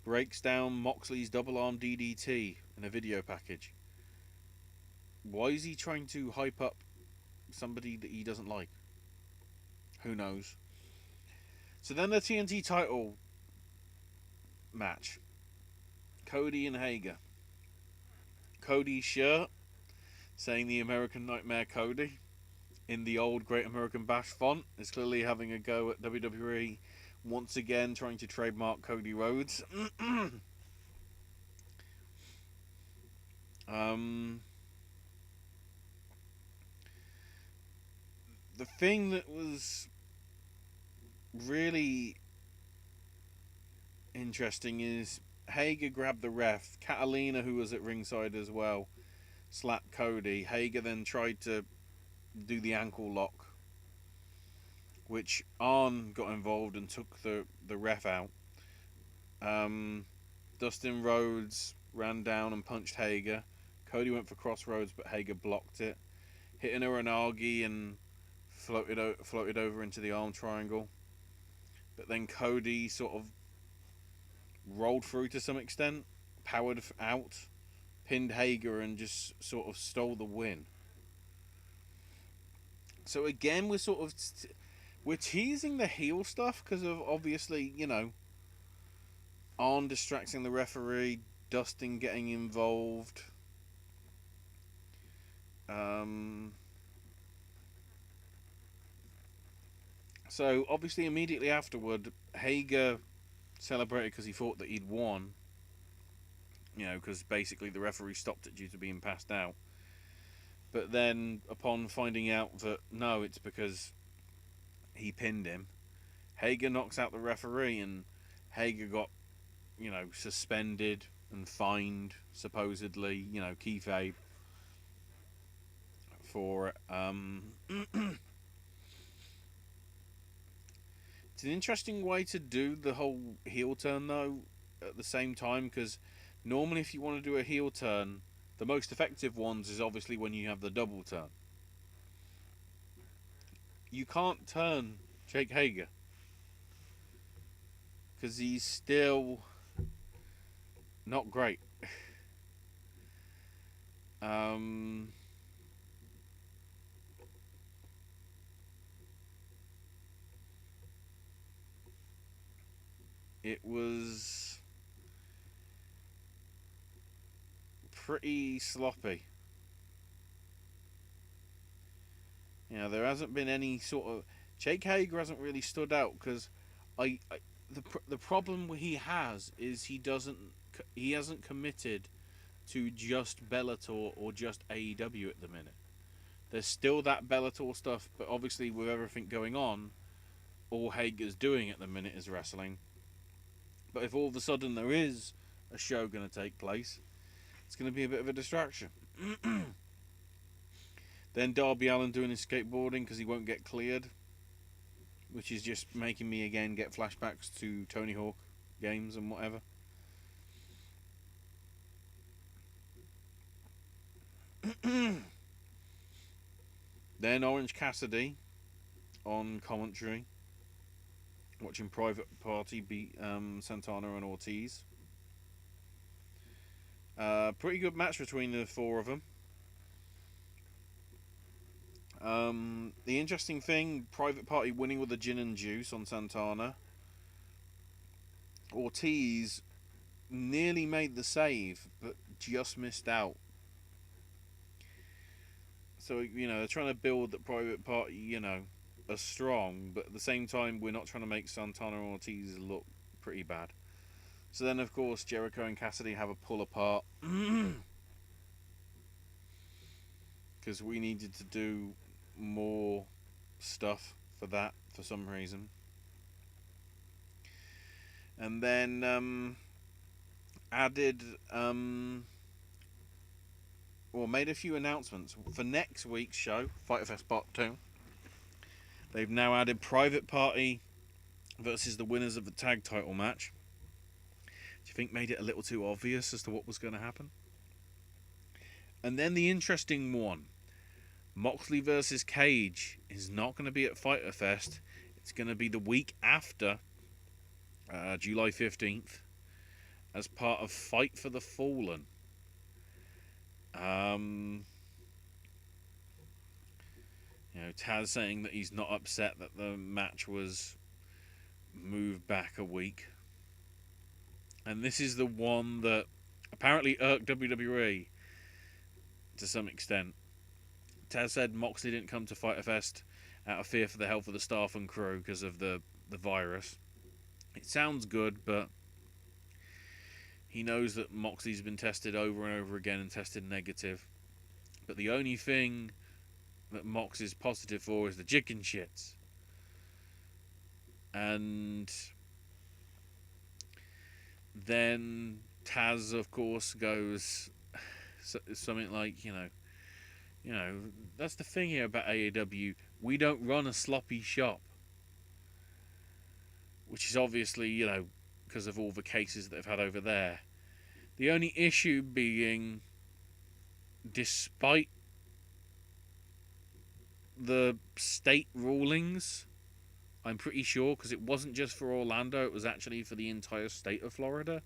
Speaker 1: breaks down Moxley's double arm DDT in a video package. Why is he trying to hype up somebody that he doesn't like? Who knows? So then the TNT title match. Cody and Hager. Cody's shirt saying the American Nightmare Cody in the old Great American Bash font is clearly having a go at WWE once again, trying to trademark Cody Rhodes. The thing that was really interesting is Hager grabbed the ref. Catalina, who was at ringside as well, slapped Cody. Hager then tried to do the ankle lock, which Arn got involved and took the ref out. Dustin Rhodes ran down and punched Hager. Cody went for crossroads, but Hager blocked it, hitting a Ranagi and floated over into the arm triangle. But then Cody sort of rolled through to some extent, powered out, pinned Hager, and just sort of stole the win. So again, we're teasing the heel stuff because of obviously, Arn distracting the referee, Dustin getting involved. So obviously immediately afterward, Hager celebrated because he thought that he'd won. Because basically the referee stopped it due to being passed out. But then, upon finding out that no, it's because he pinned him, Hager knocks out the referee, and Hager got, suspended and fined, supposedly, kayfabe, for it. It's an interesting way to do the whole heel turn, though, at the same time, because normally if you want to do a heel turn, the most effective ones is obviously when you have the double turn. You can't turn Jake Hager, because he's still not great. It was pretty sloppy. There hasn't been any sort of... Jake Hager hasn't really stood out, because the problem he has is he hasn't committed to just Bellator or just AEW at the minute. There's still that Bellator stuff, but obviously with everything going on, all Hager's doing at the minute is wrestling. But if all of a sudden there is a show going to take place, it's going to be a bit of a distraction. Then Darby Allin doing his skateboarding because he won't get cleared, which is just making me again get flashbacks to Tony Hawk games and whatever. Then Orange Cassidy on commentary, watching Private Party beat Santana and Ortiz. Pretty good match between the four of them. The interesting thing, Private Party winning with the gin and juice on Santana. Ortiz nearly made the save, but just missed out. So, they're trying to build that Private Party, are strong, but at the same time, we're not trying to make Santana and Ortiz look pretty bad. So then, of course, Jericho and Cassidy have a pull apart. Because we needed to do more stuff for that, for some reason. And then made a few announcements for next week's show, Fyter Fest Part 2. They've now added Private Party versus the winners of the tag title match. Do you think made it a little too obvious as to what was going to happen? And then the interesting one, Moxley versus Cage, is not going to be at Fyter Fest. It's going to be the week after, July 15th, as part of Fight for the Fallen. Taz saying that he's not upset that the match was moved back a week. And this is the one that apparently irked WWE to some extent. Taz said Moxley didn't come to Fyter Fest out of fear for the health of the staff and crew because of the virus. It sounds good, but he knows that Moxley's been tested over and over again and tested negative. But the only thing that Mox is positive for is the chicken shits. And then Taz, of course, goes something like, that's the thing here about AEW. We don't run a sloppy shop. Which is obviously, because of all the cases that they've had over there. The only issue being, despite the state rulings, I'm pretty sure, because it wasn't just for Orlando, it was actually for the entire state of Florida,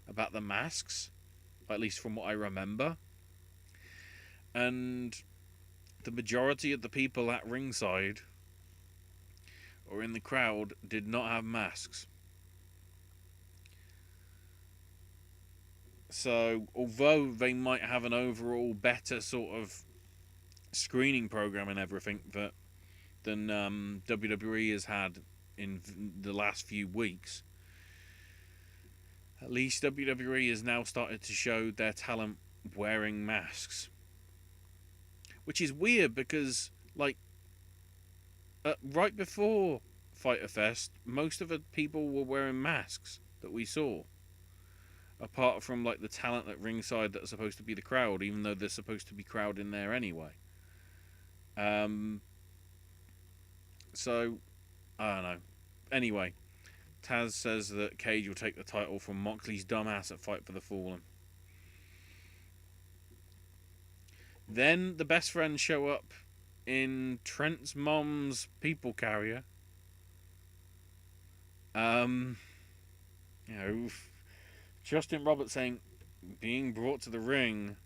Speaker 1: about the masks, at least from what I remember. And the majority of the people at ringside or in the crowd did not have masks. So, although they might have an overall better sort of screening program and everything than WWE has had in the last few weeks, at least WWE has now started to show their talent wearing masks. which is weird because, like, right before Fyter Fest, most of the people were wearing masks that we saw. Apart from, like, the talent at ringside that are supposed to be the crowd, even though there's supposed to be crowd in there anyway. So, I don't know. Anyway, Taz says that Cage will take the title from Moxley's dumbass at Fight for the Fallen. Then the best friends show up in Trent's mom's people carrier. Justin Roberts saying, being brought to the ring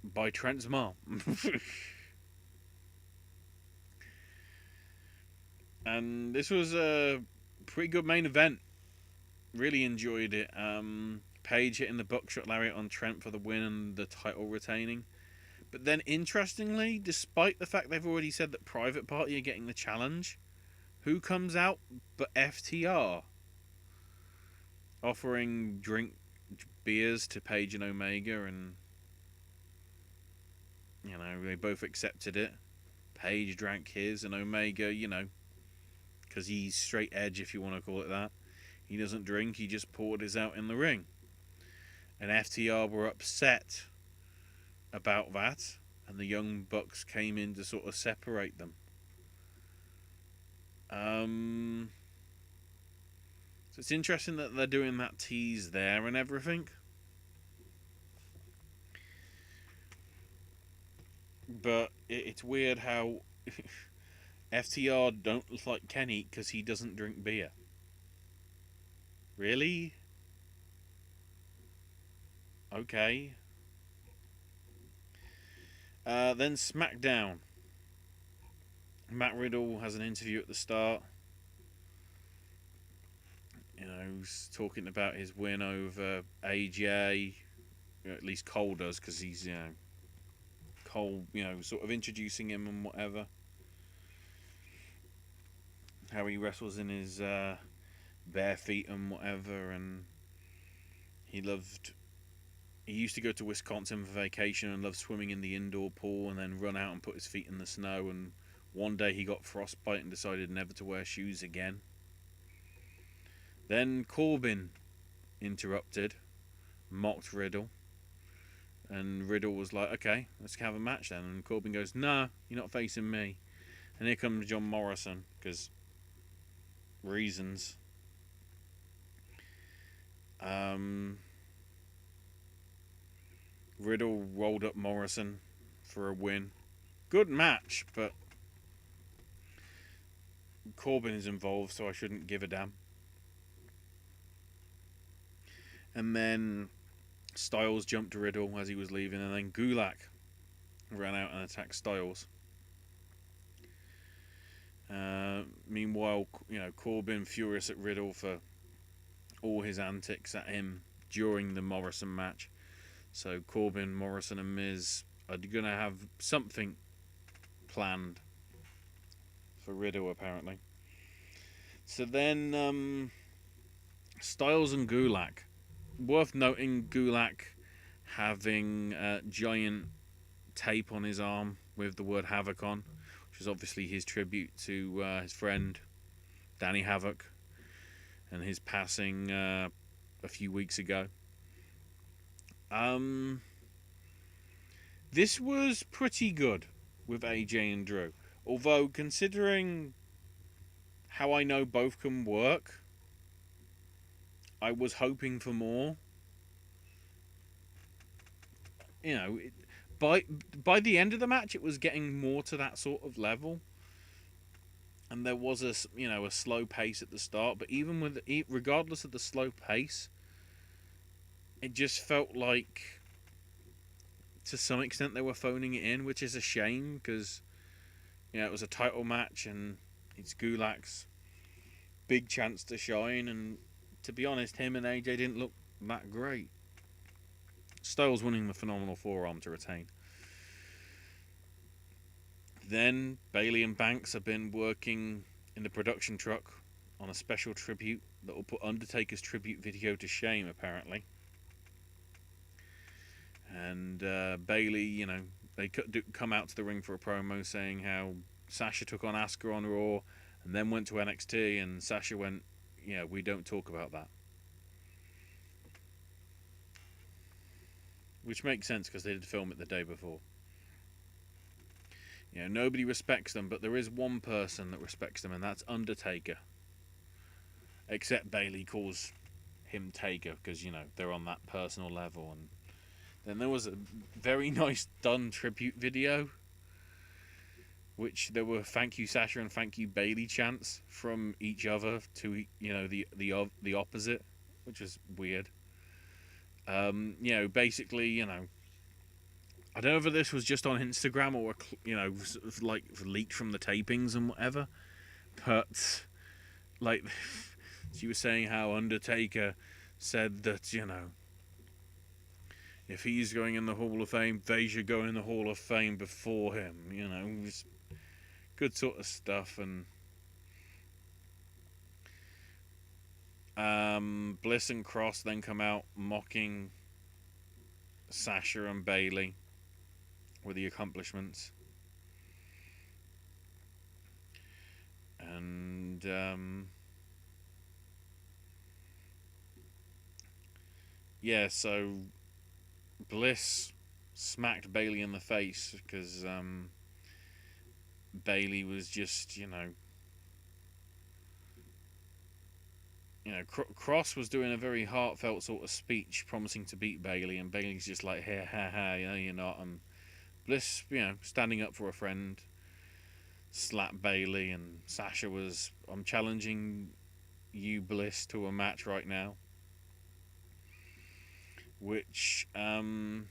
Speaker 1: by Trent's mom. And this was a pretty good main event. Really enjoyed it. Paige hitting the buckshot lariat on Trent for the win and the title retaining. But then, interestingly, despite the fact they've already said that Private Party are getting the challenge, who comes out but FTR? Offering beers to Paige and Omega, and, they both accepted it. Paige drank his, and Omega, because he's straight edge, if you want to call it that. He doesn't drink, he just poured his out in the ring. And FTR were upset about that, and the Young Bucks came in to sort of separate them. So it's interesting that they're doing that tease there and everything. But it's weird how FTR don't like Kenny because he doesn't drink beer. Really? Okay. Then SmackDown. Matt Riddle has an interview at the start. He's talking about his win over AJ. At least Cole does, because he's, Cole, sort of introducing him and whatever. How he wrestles in his bare feet and whatever, and he used to go to Wisconsin for vacation and loved swimming in the indoor pool and then run out and put his feet in the snow, and one day he got frostbite and decided never to wear shoes again. Then Corbin interrupted, mocked Riddle, and Riddle was like, okay, let's have a match then. And Corbin goes, nah, you're not facing me. And here comes John Morrison, because reasons. Riddle rolled up Morrison for a win. Good match, but Corbin is involved, so I shouldn't give a damn. And then Styles jumped Riddle as he was leaving, and then Gulak ran out and attacked Styles. Meanwhile, Corbin furious at Riddle for all his antics at him during the Morrison match. So Corbin, Morrison, and Miz are going to have something planned for Riddle, apparently. So then, Styles and Gulak. Worth noting, Gulak having giant tape on his arm with the word Havoc on, which is obviously his tribute to his friend Danny Havoc and his passing a few weeks ago. This was pretty good with AJ and Drew. Although, considering how I know both can work, I was hoping for more. By the end of the match, it was getting more to that sort of level. And there was a slow pace at the start, but even regardless of the slow pace, it just felt like, to some extent, they were phoning it in, which is a shame because, it was a title match and it's Gulak's big chance to shine. And to be honest, him and AJ didn't look that great. Styles winning the phenomenal forearm to retain. Then Bayley and Banks have been working in the production truck on a special tribute that will put Undertaker's tribute video to shame, apparently. And Bayley, they come out to the ring for a promo saying how Sasha took on Asuka on Raw and then went to NXT, and Sasha went, "Yeah, we don't talk about that." Which makes sense because they did film it the day before. You know, nobody respects them, but there is one person that respects them, and that's Undertaker. Except Bayley calls him Taker because, you know, they're on that personal level. And then there was a very nice done tribute video, which there were "Thank you Sasha" and "Thank you Bayley" chants from each other to, you know, the opposite, which is weird. You know, basically, you know, I don't know if this was just on Instagram or, you know, like leaked from the tapings and whatever, but like she was saying how Undertaker said that, you know, if he's going in the Hall of Fame, they should go in the Hall of Fame before him. You know, it was good sort of stuff. And Bliss and Cross then come out mocking Sasha and Bayley with the accomplishments. And yeah, so Bliss smacked Bayley in the face because Bayley was just, you know, Cross was doing a very heartfelt sort of speech promising to beat Bayley, and Bayley's just like, "Ha ha ha, you know, you're not." And Bliss, you know, standing up for a friend, slapped Bayley, and Sasha was, "I'm challenging you, Bliss, to a match right now," which went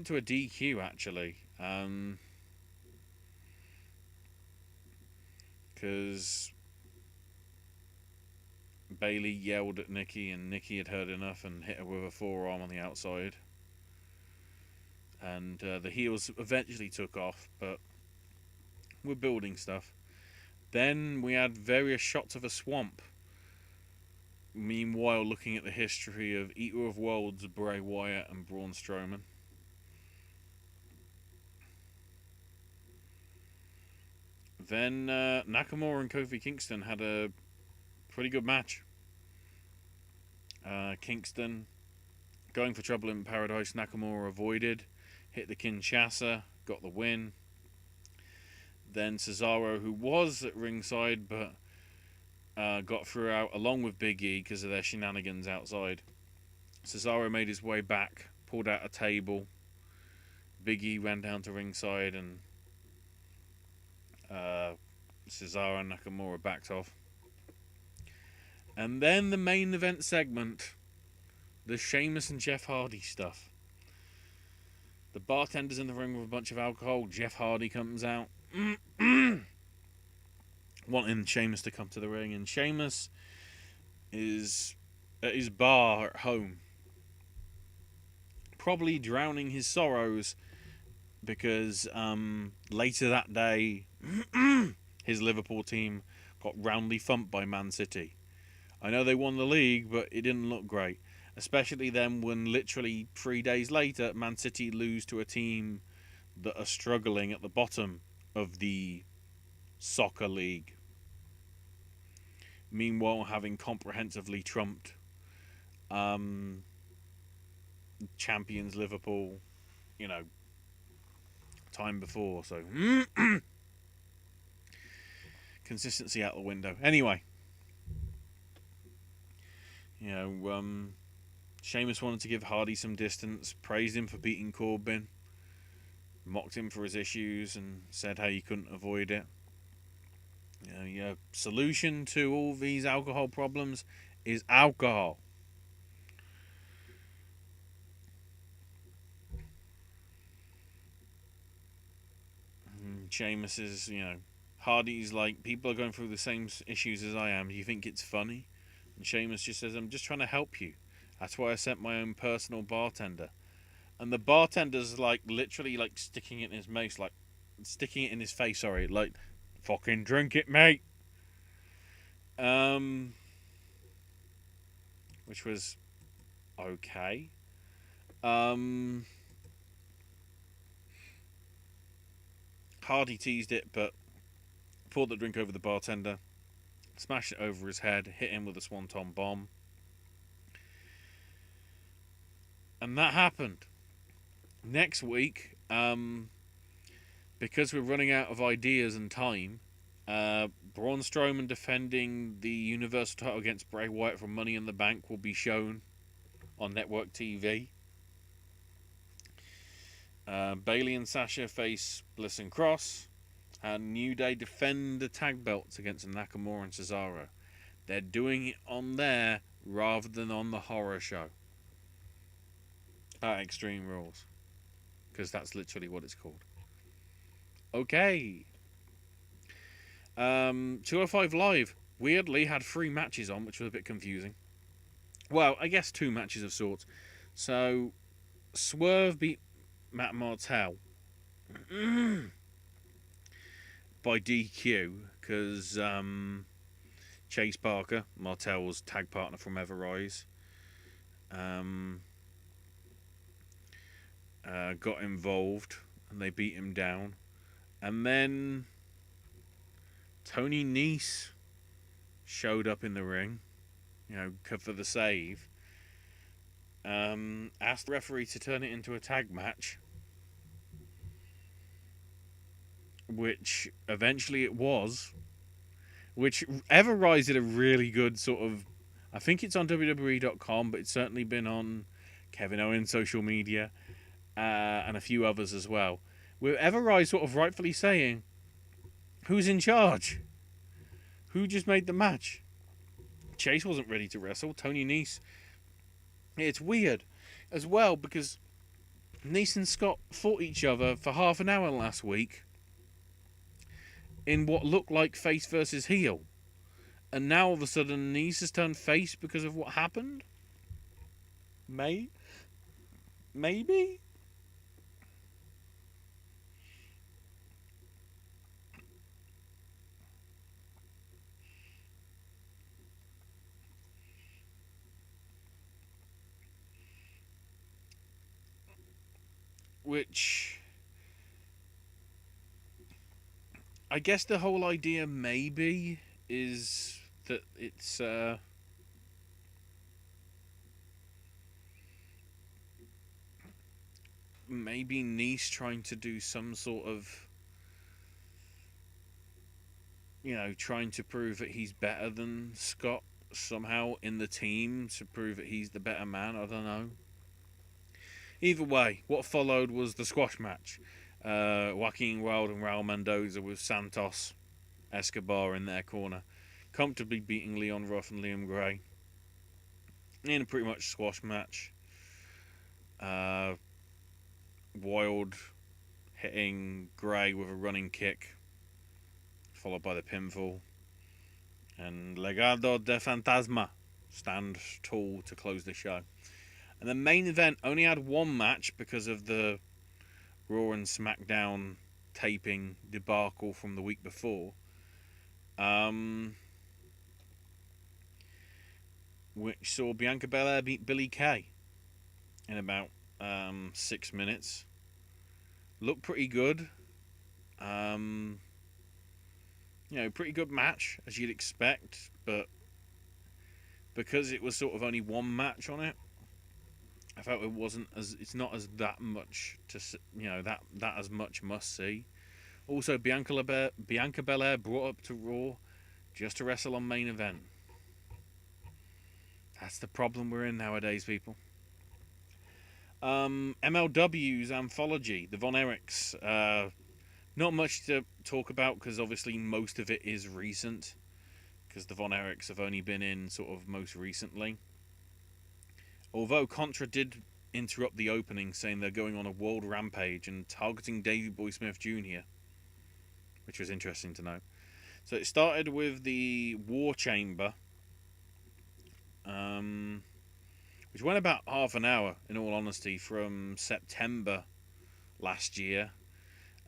Speaker 1: to a DQ actually, because Bayley yelled at Nikki, and Nikki had heard enough and hit her with a forearm on the outside. And the heels eventually took off, but we're building stuff. Then we had various shots of a swamp. Meanwhile, looking at the history of Eater of Worlds, Bray Wyatt and Braun Strowman. Then Nakamura and Kofi Kingston had a pretty good match. Kingston going for trouble in Paradise. Nakamura avoided, hit the Kinshasa, got the win. Then Cesaro, who was at ringside but got through out along with Big E because of their shenanigans outside. Cesaro made his way back, pulled out a table. Big E ran down to ringside, and Cesaro and Nakamura backed off. And then the main event segment, the Sheamus and Jeff Hardy stuff. The bartender's in the ring with a bunch of alcohol. Jeff Hardy comes out, wanting Sheamus to come to the ring, and Sheamus is at his bar at home, probably drowning his sorrows because later that day his Liverpool team got roundly thumped by Man City. I know they won the league, but it didn't look great, especially then when literally 3 days later Man City lose to a team that are struggling at the bottom of the soccer league, meanwhile having comprehensively trumped champions Liverpool, you know, time before. So consistency out the window. Anyway, you know, Sheamus wanted to give Hardy some distance, praised him for beating Corbin, mocked him for his issues, and said how you couldn't avoid it. You know, your solution to all these alcohol problems is alcohol. Sheamus is, you know, Hardy's like, people are going through the same issues as I am. Do you think it's funny? And Sheamus just says, I'm just trying to help you. That's why I sent my own personal bartender. And the bartender's like literally like sticking it in his face, like, fucking drink it, mate. Which was okay. Hardy teased it, but poured the drink over the bartender, smashed it over his head, hit him with a swanton bomb. And that happened. Next week, because we're running out of ideas and time, Braun Strowman defending the Universal title against Bray Wyatt from Money in the Bank will be shown on network TV. Bayley and Sasha face Bliss and Cross, and New Day defend the tag belts against Nakamura and Cesaro. They're doing it on there rather than on the horror show at Extreme Rules, because that's literally what it's called. Okay. 205 Live weirdly had 3 matches on, which was a bit confusing. Well, I guess 2 matches of sorts. So Swerve beat Matt Martell by DQ because Chase Parker, Martell's tag partner from Ever Rise, got involved and they beat him down. And then Tony Nese showed up in the ring, for the save. Asked the referee to turn it into a tag match, which eventually it was. Which Ever Rise did a really good sort of, I think it's on WWE.com, but it's certainly been on Kevin Owens' social media and a few others as well. With Ever Rise sort of rightfully saying, who's in charge? Who just made the match? Chase wasn't ready to wrestle. Tony Nese. It's weird as well because Nese and Scott fought each other for half an hour last week in what looked like face versus heel. And now all of a sudden Nese has turned face because of what happened? Maybe? Which, I guess the whole idea maybe is that it's maybe Nese trying to do some sort of, trying to prove that he's better than Scott somehow in the team, to prove that he's the better man. I don't know. Either way, what followed was the squash match. Joaquin Wilde and Raul Mendoza with Santos Escobar in their corner, comfortably beating Leon Ruff and Liam Gray in a pretty much squash match. Wilde hitting Gray with a running kick, followed by the pinfall, and Legado de Fantasma stand tall to close the show. And the main event only had 1 match because of the Raw and SmackDown taping debacle from the week before. Which saw Bianca Belair beat Billie Kay in about 6 minutes. Looked pretty good. Pretty good match, as you'd expect, but because it was sort of only 1 match on it, I felt it's not as that much to, that as much must see. Also, Bianca Belair brought up to Raw just to wrestle on main event. That's the problem we're in nowadays, people. MLW's Anthology, the Von Erichs. Not much to talk about because obviously most of it is recent, because the Von Erichs have only been in sort of most recently. Although Contra did interrupt the opening, saying they're going on a world rampage and targeting Davey Boy Smith Jr., which was interesting to note. So it started with the War Chamber, which went about half an hour, in all honesty, from September last year,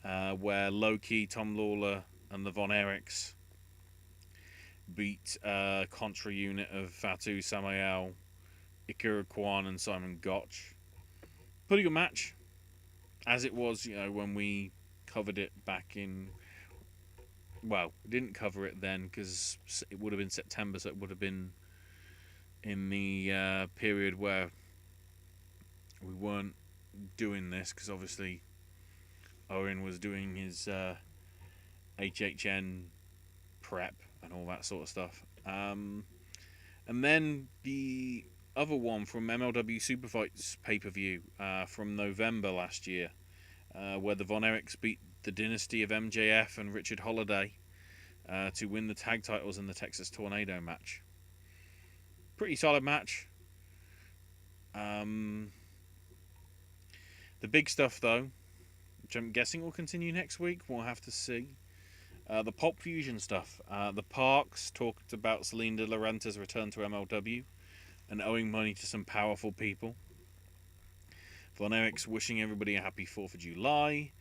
Speaker 1: where Low-Key, Tom Lawler, and the Von Erichs beat a Contra unit of Fatu Samael, Ikura Kwan, and Simon Gotch. Pretty good match, as it was, when we covered it back in. Well, we didn't cover it then because it would have been September, so it would have been in the period where we weren't doing this, because obviously Owen was doing his HHN prep and all that sort of stuff. And then the other one from MLW Superfights pay-per-view from November last year, where the Von Erichs beat the Dynasty of MJF and Richard Holiday to win the tag titles in the Texas Tornado match. Pretty solid match. The big stuff, though, which I'm guessing will continue next week, we'll have to see. The Pop Fusion stuff. The Parks talked about Celine de la Renta's return to MLW and owing money to some powerful people. Von Erichs wishing everybody a happy 4th of July.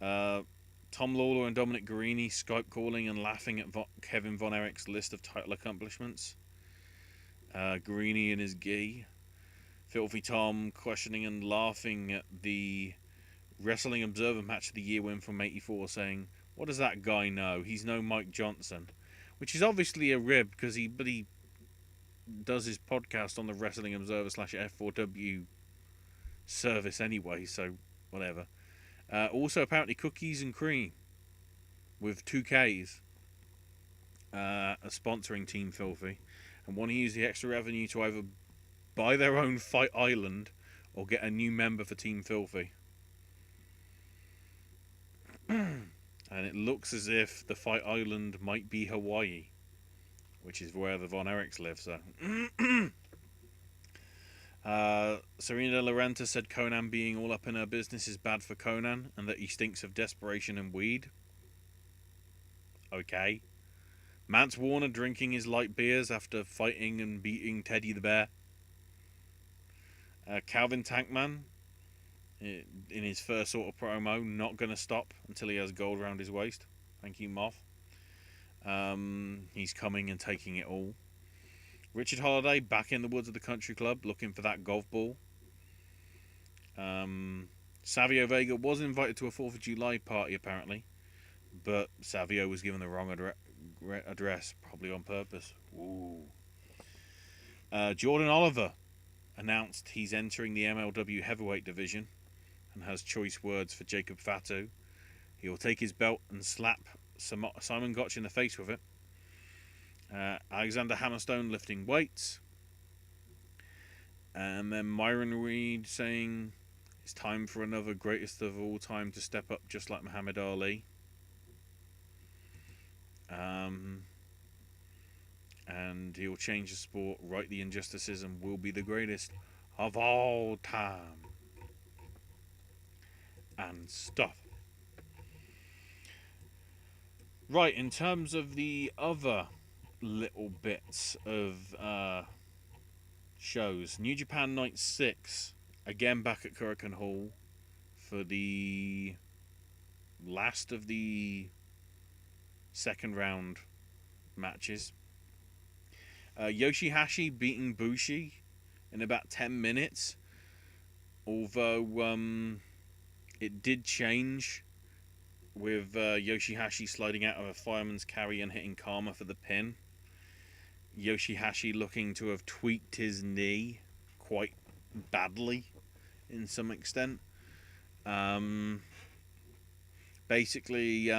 Speaker 1: Tom Lawler and Dominic Guarini Skype calling and laughing at Kevin Von Erichs' list of title accomplishments. Guarini and his gi. Filthy Tom questioning and laughing at the Wrestling Observer Match of the Year win from 84, saying, "What does that guy know? He's no Mike Johnson." Which is obviously a rib, because he does his podcast on the Wrestling Observer /F4W service anyway, so whatever. Also, apparently, Cookies and Cream with 2Ks are sponsoring Team Filthy and want to use the extra revenue to either buy their own Fight Island or get a new member for Team Filthy. And it looks as if the Fight Island might be Hawaii, which is where the Von Erichs live. So, Serena de la Renta said Conan being all up in her business is bad for Conan and that he stinks of desperation and weed. Okay. Mance Warner drinking his light beers after fighting and beating Teddy the Bear. Calvin Tankman, in his first sort of promo, not going to stop until he has gold around his waist. Thank you, Moth. He's coming and taking it all. Richard Holiday back in the woods of the country club looking for that golf ball. Savio Vega was invited to a 4th of July party apparently, but Savio was given the wrong address, probably on purpose. Ooh. Jordan Oliver announced he's entering the MLW heavyweight division and has choice words for Jacob Fatu. He will take his belt and slap Simon Gotch in the face with it. Alexander Hammerstone lifting weights. And then Myron Reed saying it's time for another greatest of all time to step up just like Muhammad Ali. And he'll change the sport, right the injustices, and will be the greatest of all time. And stuff. Right, in terms of the other little bits of shows, New Japan Night 6, again back at Korakuen Hall for the last of the second round matches. Yoshihashi beating Bushi in about 10 minutes, although it did change with Yoshihashi sliding out of a fireman's carry and hitting Karma for the pin. Yoshihashi looking to have tweaked his knee quite badly in some extent. Basically,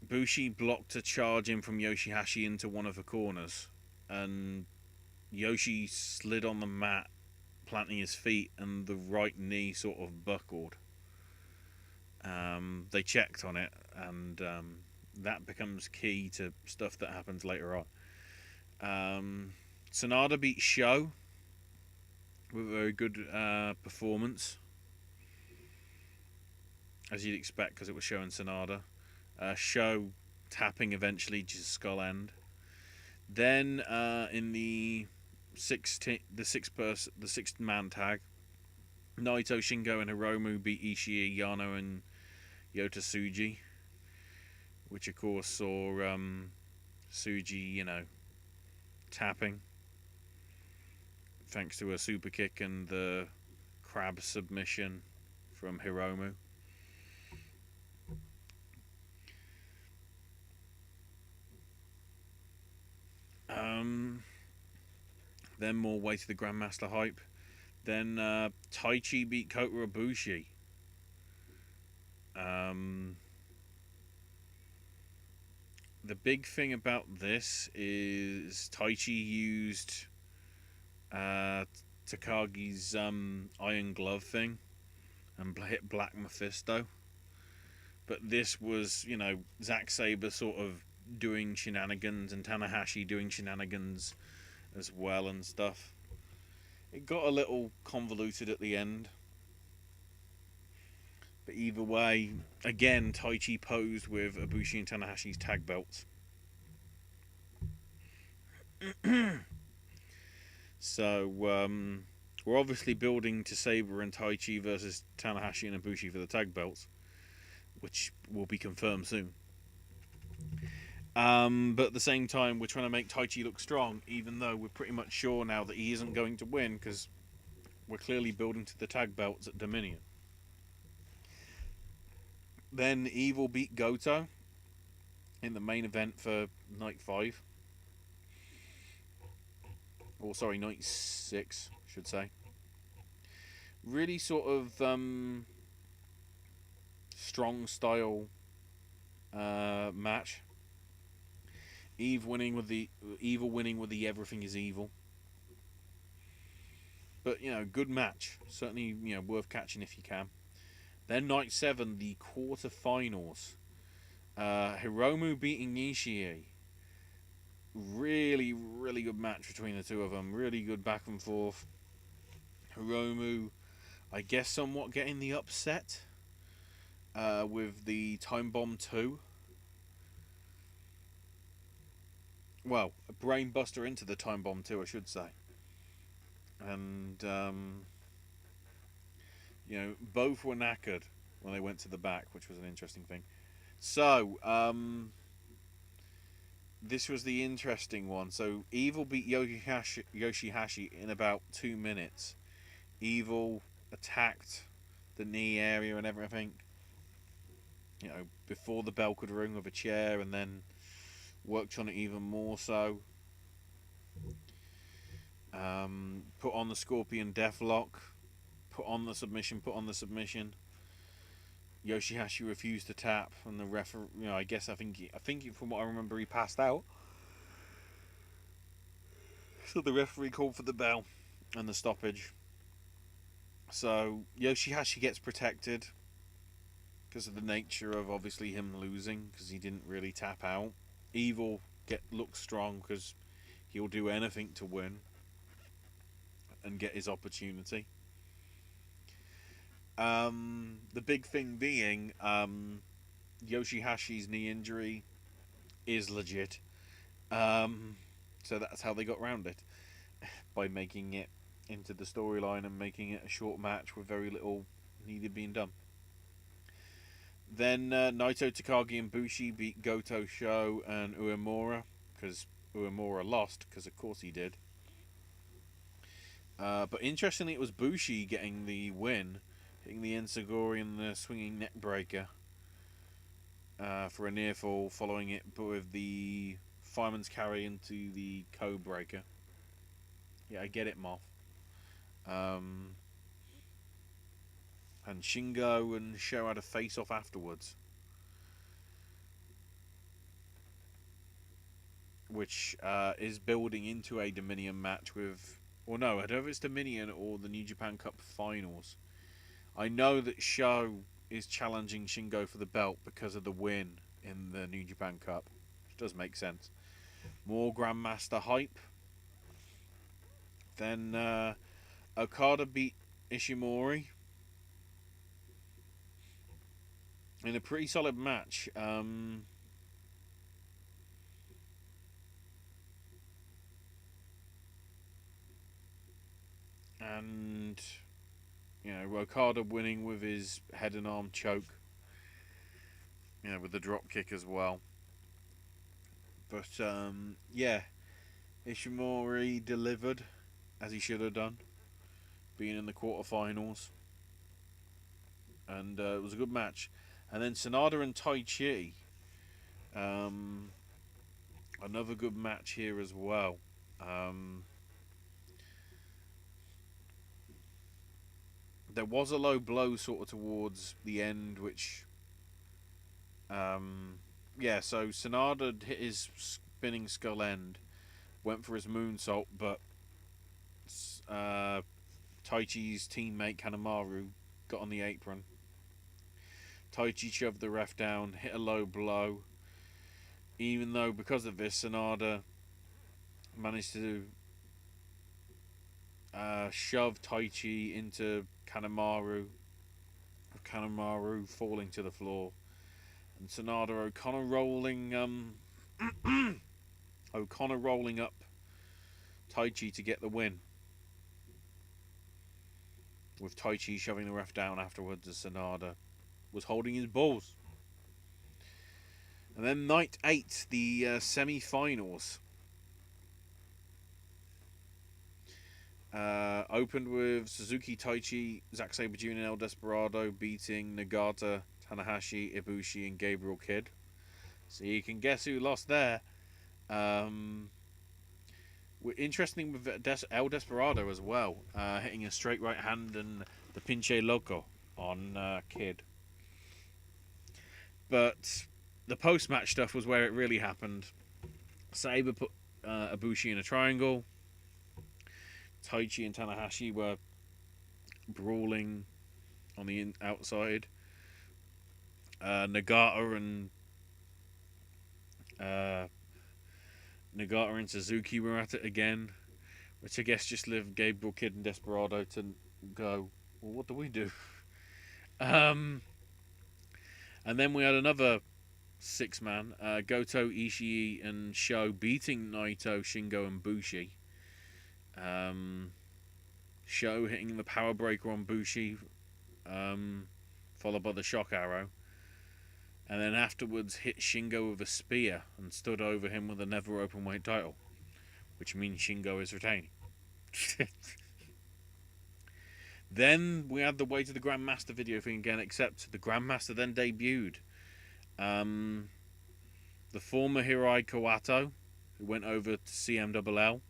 Speaker 1: Bushi blocked a charge in from Yoshihashi into one of the corners, and Yoshi slid on the mat, planting his feet, and the right knee sort of buckled. They checked on it, and that becomes key to stuff that happens later on. Sonada beat Sho with a very good performance, as you'd expect, because it was Sho and Sonada. Sho tapping eventually to skull end. Then in the sixth man tag, Naito, Shingo, and Hiromu beat Ishii, Yano, and Yota Tsuji, which of course saw Tsuji, tapping thanks to a super kick and the crab submission from Hiromi. Then more way to the Grandmaster hype. Then Taichi beat Kota Ibushi. The big thing about this is Taichi used Takagi's Iron Glove thing and hit Black Mephisto. But this was, you know, Zack Sabre sort of doing shenanigans and Tanahashi doing shenanigans as well and stuff. It got a little convoluted at the end. But either way, again, Taichi posed with Ibushi and Tanahashi's tag belts. So, we're obviously building to Sabre and Taichi versus Tanahashi and Ibushi for the tag belts, which will be confirmed soon. But at the same time, we're trying to make Taichi look strong, even though we're pretty much sure now that he isn't going to win, because we're clearly building to the tag belts at Dominion. Then Evil beat Goto in the main event for Night 5. Or sorry, Night 6, I should say. Really sort of strong style match. Evil winning with the everything is evil. But, you know, good match. Certainly, you know, worth catching if you can. Then Night 7, the quarterfinals. Hiromu beating Ishii. Really, really good match between the two of them. Really good back and forth. Hiromu, I guess, somewhat getting the upset with the Time Bomb 2. Well, a brain buster into the Time Bomb 2, I should say. And, you know, both were knackered when they went to the back, which was an interesting thing. So, this was the interesting one. So, Evil beat Yoshihashi in about 2 minutes. Evil attacked the knee area and everything, you know, before the bell could ring with a chair, and then worked on it even more so. Put on the Scorpion Deathlock, put on the submission. Yoshihashi refused to tap, and the referee, you know, I think from what I remember, he passed out. So the referee called for the bell and the stoppage. So Yoshihashi gets protected because of the nature of obviously him losing, because he didn't really tap out. Evil looks strong because he'll do anything to win and get his opportunity. The big thing being Yoshihashi's knee injury is legit. So that's how they got around it, by making it into the storyline and making it a short match with very little needed being done. Then Naito, Takagi and Bushi beat Goto, Sho and Uemura, because Uemura lost, because of course he did. But interestingly, it was Bushi getting the win, hitting the Enziguri and the swinging neck breaker for a near fall, following it with the fireman's carry into the code breaker. Yeah, I get it, Moth. And Shingo and Sho had a face-off afterwards, which is building into a Dominion match with... Or no, I don't know if it's Dominion or the New Japan Cup Finals. I know that Sho is challenging Shingo for the belt because of the win in the New Japan Cup, which does make sense. More Grandmaster hype. Then Okada beat Ishimori in a pretty solid match. And, you know, Okada winning with his head and arm choke. You know, with the drop kick as well. But, yeah, Ishimori delivered, as he should have done. being in the quarterfinals. And it was a good match. And then Sonata and Tai Chi. Another good match here as well. There was a low blow sort of towards the end, which... so Sonata hit his spinning skull end, went for his moonsault, but Taichi's teammate Kanemaru got on the apron. Taichi shoved the ref down, hit a low blow. Even though, because of this, Sonata managed to shove Taichi into Kanemaru, falling to the floor. And Sonata O'Connor rolling up Taichi to get the win, with Taichi shoving the ref down afterwards as Sonata was holding his balls. And then night 8, the semi-finals. Opened with Suzuki, Taichi, Zack Sabre Jr. and El Desperado beating Nagata, Tanahashi, Ibushi and Gabriel Kidd. So you can guess who lost there. Interesting with El Desperado as well, hitting a straight right hand and the Pinche Loco on Kidd. But the post-match stuff was where it really happened. Sabre put Ibushi in a triangle. Taichi and Tanahashi were brawling on the outside. Nagata and Suzuki were at it again, which I guess just left Gabriel Kidd and Desperado to go, well, what do we do? And then we had another 6-man, Goto, Ishii and Sho beating Naito, Shingo and Bushi. Sho hitting the power breaker on Bushi, followed by the shock arrow. And then afterwards hit Shingo with a spear and stood over him with a never openweight title, which means Shingo is retaining. Then we had the Way to the Grandmaster video thing again, except the Grandmaster then debuted. The former Hirai Kawato, who went over to CMLL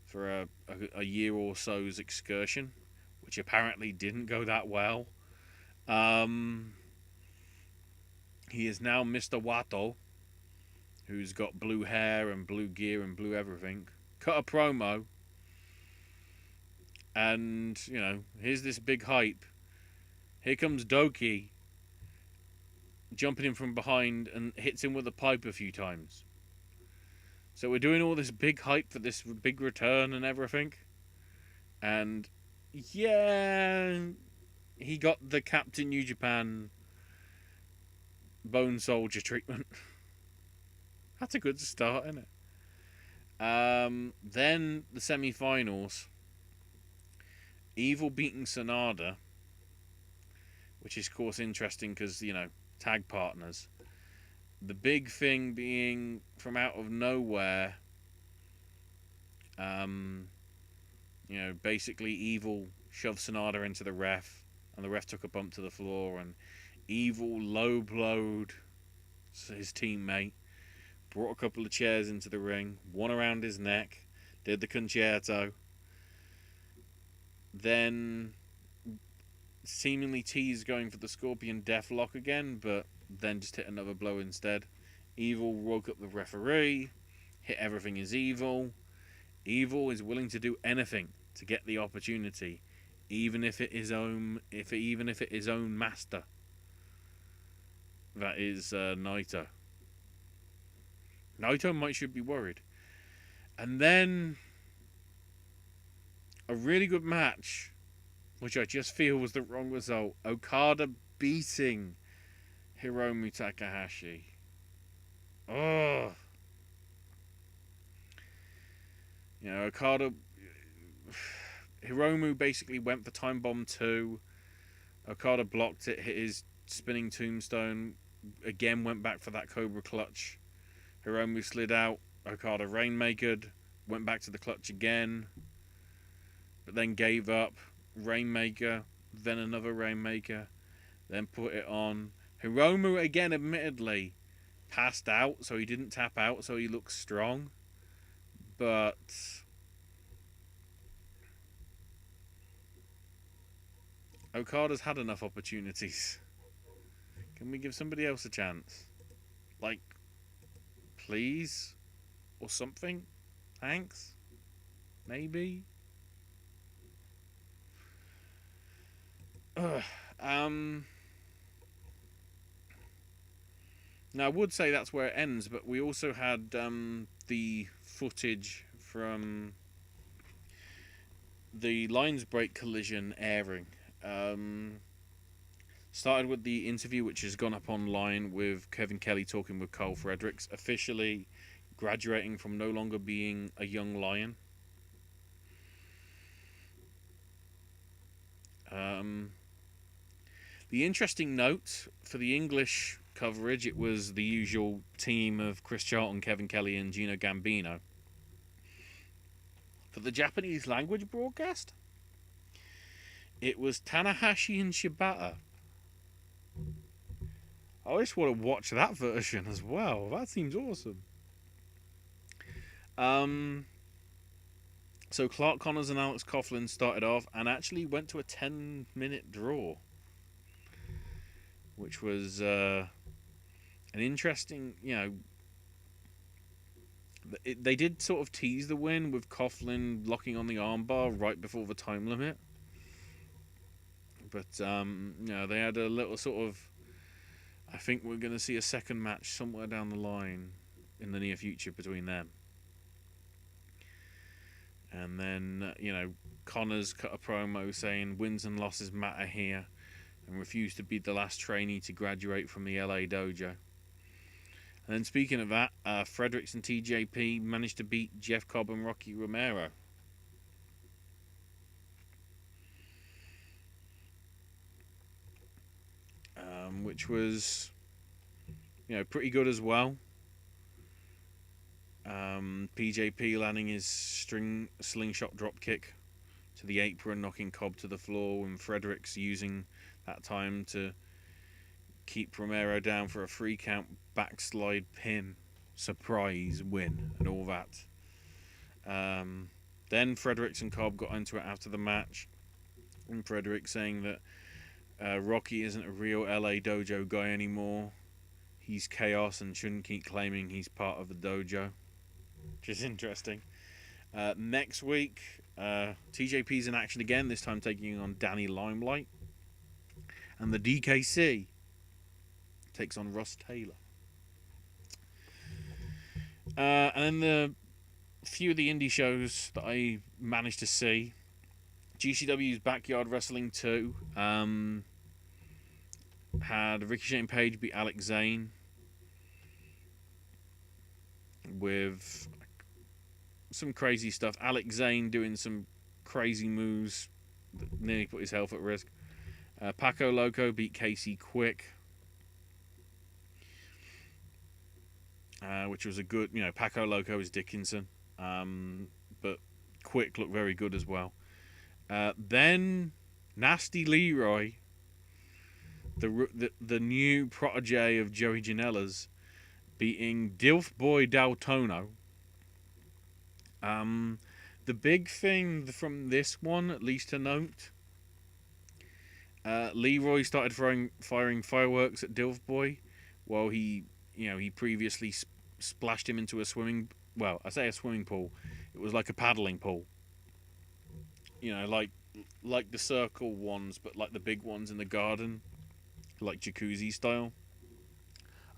Speaker 1: for a year or so's excursion, which apparently didn't go that well. He is now Mr. Wato, who's got blue hair and blue gear and blue everything. Cut a promo, and, you know, here's this big hype. Here comes Doki, jumping in from behind and hits him with a pipe a few times. So we're doing all this big hype for this big return and everything. And, yeah, he got the Captain New Japan Bone Soldier treatment. That's a good start, isn't it? Then the semi-finals. Evil beating Sonata, which is, of course, interesting because, you know, tag partners. The big thing being, from out of nowhere, you know, basically Evil shoved Sonata into the ref, and the ref took a bump to the floor, and Evil low-blowed his teammate, brought a couple of chairs into the ring, one around his neck, did the concerto, then seemingly teased going for the Scorpion Deathlock again, but then just hit another blow instead. Evil woke up the referee, hit everything is Evil. Evil is willing to do anything to get the opportunity, even if it is own master. That is Naito. Naito should be worried. And then a really good match, which I just feel was the wrong result. Okada beating Hiromi Takahashi. Oh. You know, Okada... Hiromu basically went for Time Bomb 2. Okada blocked it, hit his spinning tombstone. Again went back for that Cobra Clutch. Hiromu slid out. Okada Rainmakered. Went back to the clutch again. But then gave up. Rainmaker, then another Rainmaker, then put it on. Hiromu again, admittedly, passed out, so he didn't tap out, so he looks strong. But Okada's had enough opportunities. Can we give somebody else a chance? Like, please? Or something? Thanks? Maybe? Now, I would say that's where it ends, but we also had the footage from the Lions Break collision airing. Started with the interview, which has gone up online with Kevin Kelly talking with Carl Fredericks, officially graduating from no longer being a young lion. The interesting note for the English coverage, it was the usual team of Chris Charlton, Kevin Kelly, and Gino Gambino. For the Japanese language broadcast, it was Tanahashi and Shibata. I just want to watch that version as well. That seems awesome. So Clark Connors and Alex Coughlin started off and actually went to a 10-minute draw, which was an interesting, they did sort of tease the win with Coughlin locking on the armbar right before the time limit. But, they had a little sort of, I think we're going to see a second match somewhere down the line in the near future between them. And then, Connors cut a promo saying wins and losses matter here and refused to be the last trainee to graduate from the LA dojo. And then speaking of that, Fredericks and TJP managed to beat Jeff Cobb and Rocky Romero. Which was, pretty good as well. PJP landing his slingshot drop kick to the apron, knocking Cobb to the floor, and Fredericks using that time to keep Romero down for a 3 count backslide pin surprise win and all that. Then Fredericks and Cobb got into it after the match, and Fredericks saying that Rocky isn't a real LA dojo guy anymore. He's chaos and shouldn't keep claiming he's part of the dojo. Which is interesting. Next week, TJP's in action again, this time taking on Danny Limelight. And the DKC takes on Russ Taylor. And then the few of the indie shows that I managed to see. GCW's Backyard Wrestling 2 had Ricochet and Page beat Alex Zane with some crazy stuff. Alex Zane doing some crazy moves that nearly put his health at risk. Paco Loco beat Casey Quick, which was a good, Paco Loco is Dickinson, but Quick looked very good as well. Then Nasty Leroy, the new protege of Joey Janela's, beating Dilf Boy Del Tono. The big thing from this one, at least to note, Leroy started firing fireworks at Dilf Boy while he previously splashed him into a swimming. Well, I say a swimming pool. It was like a paddling pool. Like the circle ones, but like the big ones in the garden, like jacuzzi style.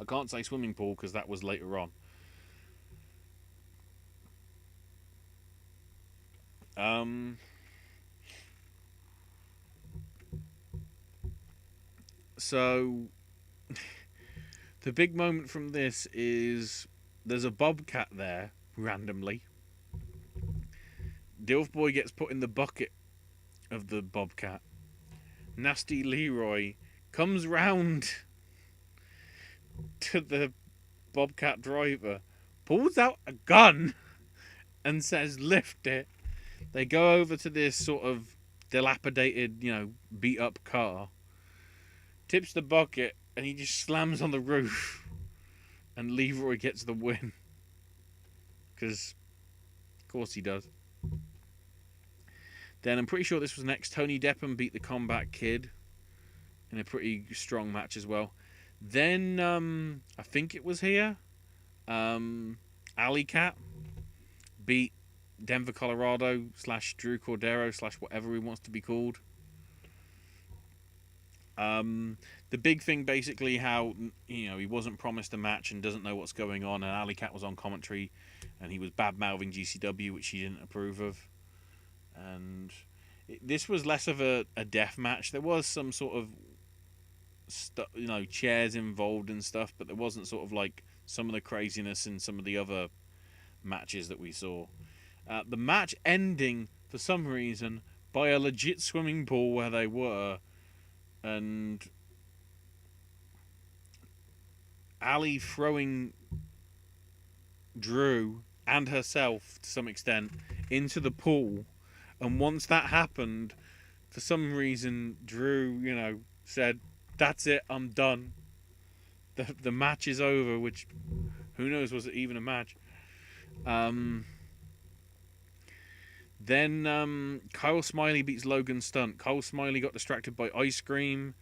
Speaker 1: I can't say swimming pool because that was later on. So the big moment from this is there's a bobcat there randomly. Dilf Boy gets put in the bucket of the bobcat. Nasty Leroy comes round to the bobcat driver, pulls out a gun and says lift it. They go over to this sort of dilapidated, beat up car, tips the bucket, and he just slams on the roof, and Leroy gets the win. Because, of course, he does. Then I'm pretty sure this was next. Tony Deppen beat the Combat Kid in a pretty strong match as well. Then, I think it was here, Alley Cat beat Denver, Colorado / Drew Cordero / whatever he wants to be called. The big thing basically how he wasn't promised a match and doesn't know what's going on, and Alley Cat was on commentary and he was bad mouthing GCW, which he didn't approve of. And this was less of a death match. There was some sort of chairs involved and stuff, but there wasn't sort of like some of the craziness in some of the other matches that we saw. The match ending for some reason by a legit swimming pool where they were, and Ali throwing Drew and herself to some extent into the pool. And once that happened, for some reason Drew said, "That's it, I'm done, the match is over," which, who knows, was it even a match? Then Kyle Smiley beats Logan Stunt. Kyle Smiley got distracted by ice cream.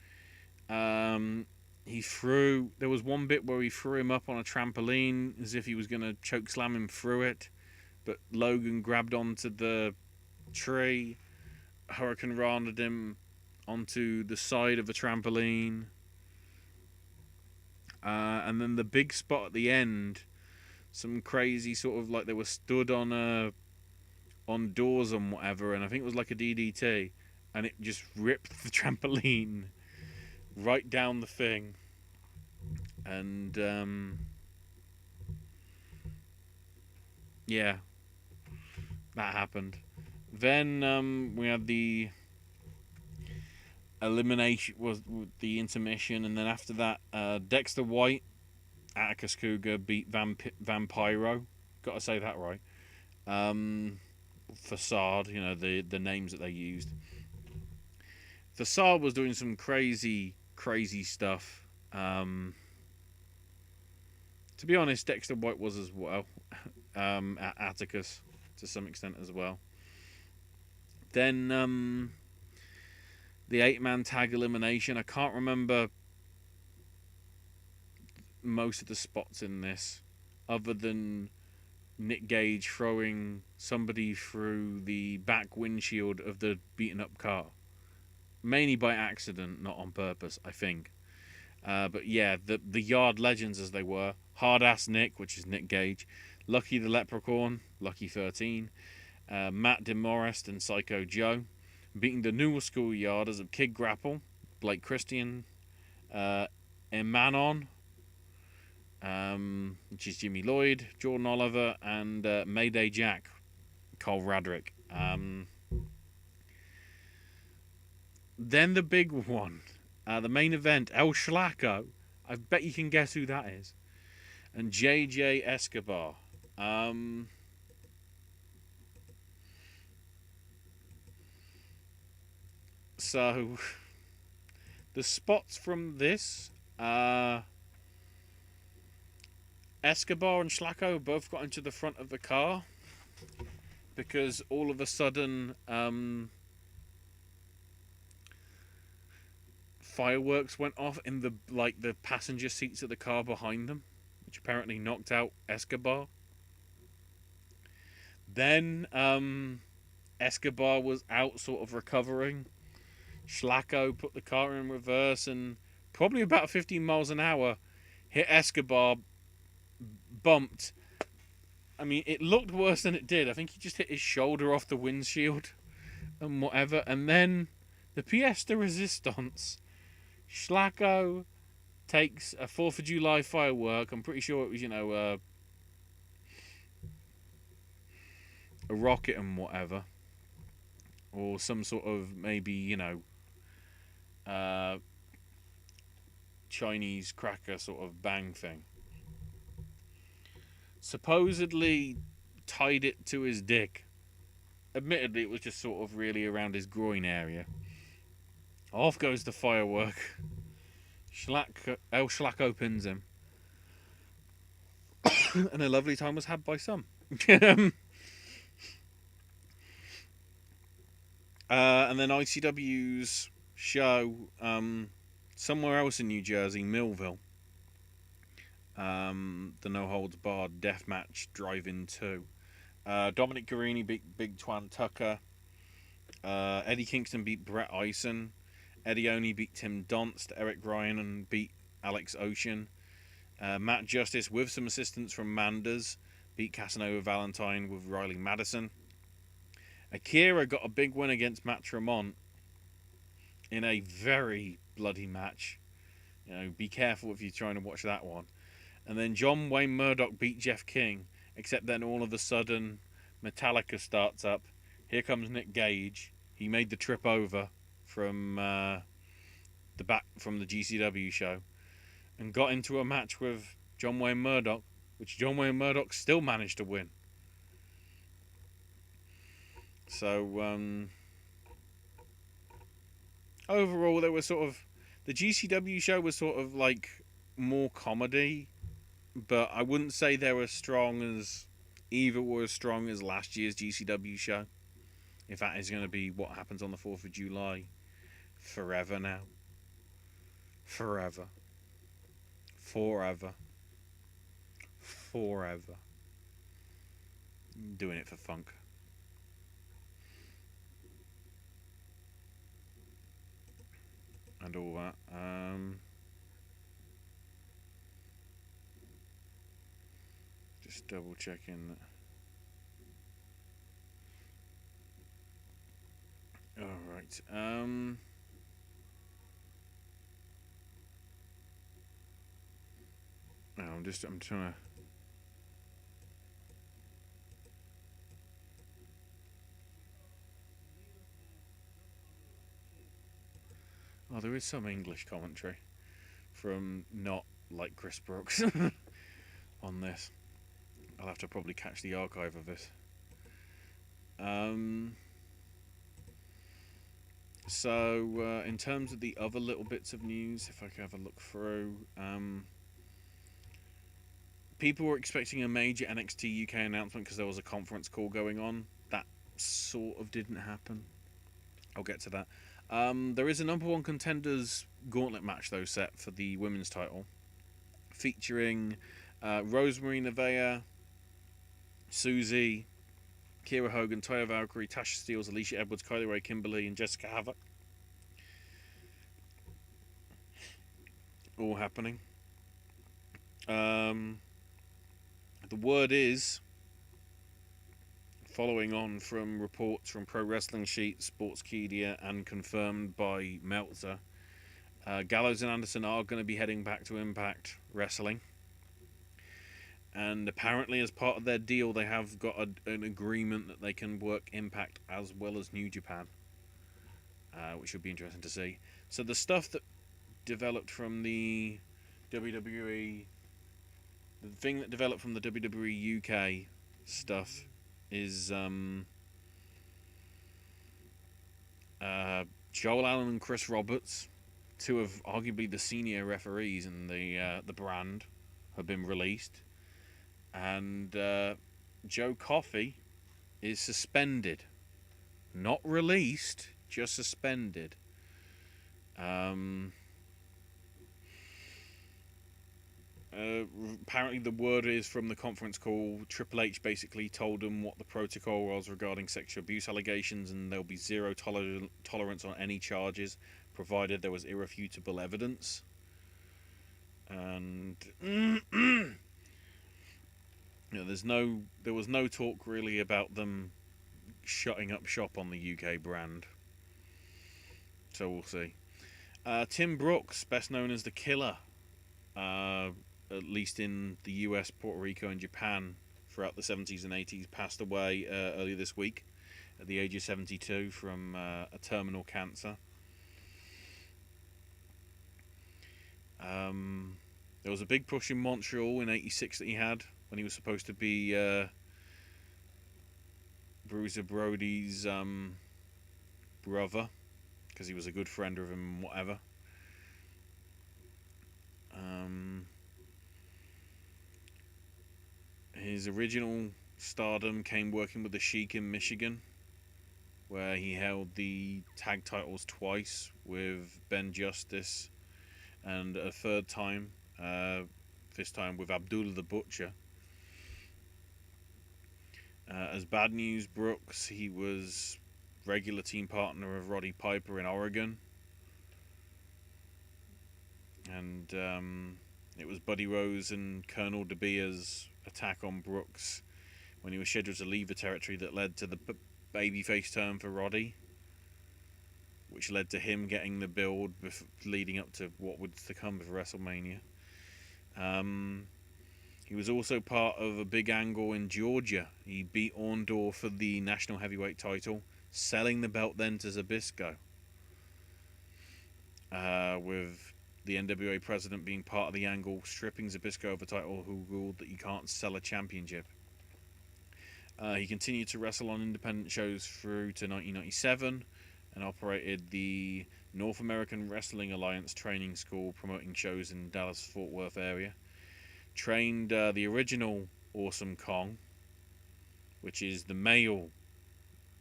Speaker 1: There was one bit where he threw him up on a trampoline as if he was going to choke slam him through it, but Logan grabbed onto the tree, Hurricane Rana'd him onto the side of the trampoline, and then the big spot at the end, some crazy sort of like they were stood on doors and whatever, and I think it was like a DDT, and it just ripped the trampoline right down the thing. And yeah, that happened. Then we had the elimination, was the intermission, and then after that, Dexter White, Atticus Cougar beat Vampiro. Got to say that right. Facade, the names that they used. Facade was doing some crazy stuff. To be honest, Dexter White was as well. Atticus to some extent as well. Then the 8-man tag elimination. I can't remember most of the spots in this, other than Nick Gage throwing somebody through the back windshield of the beaten up car. Mainly by accident, not on purpose, I think. But yeah, the Yard Legends as they were. Hard Ass Nick, which is Nick Gage. Lucky the Leprechaun, Lucky 13. Matt DeMorest and Psycho Joe. Beating the newer school Yarders of Kid Grapple, Blake Christian, Emanon, which is Jimmy Lloyd, Jordan Oliver, and Mayday Jack, Cole Radrick. Then the big one, the main event, El Schlacko. I bet you can guess who that is. And JJ Escobar. So, the spots from this, Escobar and Schlacko both got into the front of the car because all of a sudden fireworks went off in the passenger seats of the car behind them, which apparently knocked out Escobar. Then Escobar was out sort of recovering. Schlacko put the car in reverse and probably about 15 miles an hour hit Escobar, bumped. I mean, it looked worse than it did. I think he just hit his shoulder off the windshield and whatever. And then the pièce de résistance, Schlacko takes a 4th of July firework. I'm pretty sure it was, a rocket and whatever. Or some sort of maybe, Chinese cracker sort of bang thing. Supposedly tied it to his dick admittedly, it was just sort of really around his groin area. Off goes the firework. El Schlacko pins him. And a lovely time was had by some. And then ICW's show somewhere else in New Jersey, Millville. The No Holds Barred Deathmatch Drive-In 2. Dominic Guarini beat Big Twan Tucker. Eddie Kingston beat Brett Eisen. Eddie Oney beat Tim Donst. Eric Ryan beat Alex Ocean. Matt Justice, with some assistance from Manders, beat Casanova Valentine with Riley Madison. Akira got a big win against Matt Tremont in a very bloody match. Be careful if you're trying to watch that one. And then John Wayne Murdoch beat Jeff King, except then all of a sudden Metallica starts up. Here comes Nick Gage. He made the trip over from the GCW show and got into a match with John Wayne Murdoch, which John Wayne Murdoch still managed to win. So overall, there was sort of the GCW show was sort of like more comedy, but I wouldn't say they were as strong as last year's GCW show. If that is going to be what happens on the 4th of July, forever now. Forever. Doing it for funk. And all that. Just double checking that. Alright. I'm trying to. Oh, there is some English commentary from not like Chris Brooks on this. I'll have to probably catch the archive of this. So, in terms of the other little bits of news, if I can have a look through, people were expecting a major NXT UK announcement because there was a conference call going on. That sort of didn't happen. I'll get to that. There is a number one contenders gauntlet match though set for the women's title, featuring Rosemary Nevaeh, Susie, Kiera Hogan, Taya Valkyrie, Tasha Steelz, Alicia Edwards, Kylie Rae Kimberly, and Jessica Havoc. All happening. The word is, following on from reports from Pro Wrestling Sheet, Sportskeeda, and confirmed by Meltzer, Gallows and Anderson are going to be heading back to Impact Wrestling. And apparently, as part of their deal, they have got an agreement that they can work Impact as well as New Japan, which would be interesting to see. So the stuff that developed from the WWE, the thing that developed from the WWE UK stuff is Joel Allen and Chris Roberts, two of arguably the senior referees in the brand, have been released. And Joe Coffey is suspended. Not released, just suspended. Apparently the word is from the conference call, Triple H basically told them what the protocol was regarding sexual abuse allegations, and there'll be zero tolerance on any charges, provided there was irrefutable evidence. And there was no talk really about them shutting up shop on the UK brand. So we'll see. Tim Brooks, best known as the Killer, at least in the US, Puerto Rico, and Japan throughout the 70s and 80s, passed away earlier this week at the age of 72 from a terminal cancer. There was a big push in Montreal in '86 that he had when he was supposed to be Bruiser Brody's brother, because he was a good friend of him and whatever. His original stardom came working with the Sheik in Michigan, where he held the tag titles twice with Ben Justice, and a third time, this time with Abdullah the Butcher. As Bad News Brooks, he was regular team partner of Roddy Piper in Oregon. And it was Buddy Rose and Colonel DeBeer's attack on Brooks when he was scheduled to leave the territory that led to the babyface turn for Roddy, which led to him getting the build leading up to what would to come with WrestleMania. He was also part of a big angle in Georgia. He beat Orndorff for the national heavyweight title, selling the belt then to Zbyszko, with the NWA president being part of the angle, stripping Zbyszko of the title, who ruled that you can't sell a championship. He continued to wrestle on independent shows through to 1997 and operated the North American Wrestling Alliance training school, promoting shows in Dallas-Fort Worth area. Trained the original Awesome Kong, which is the male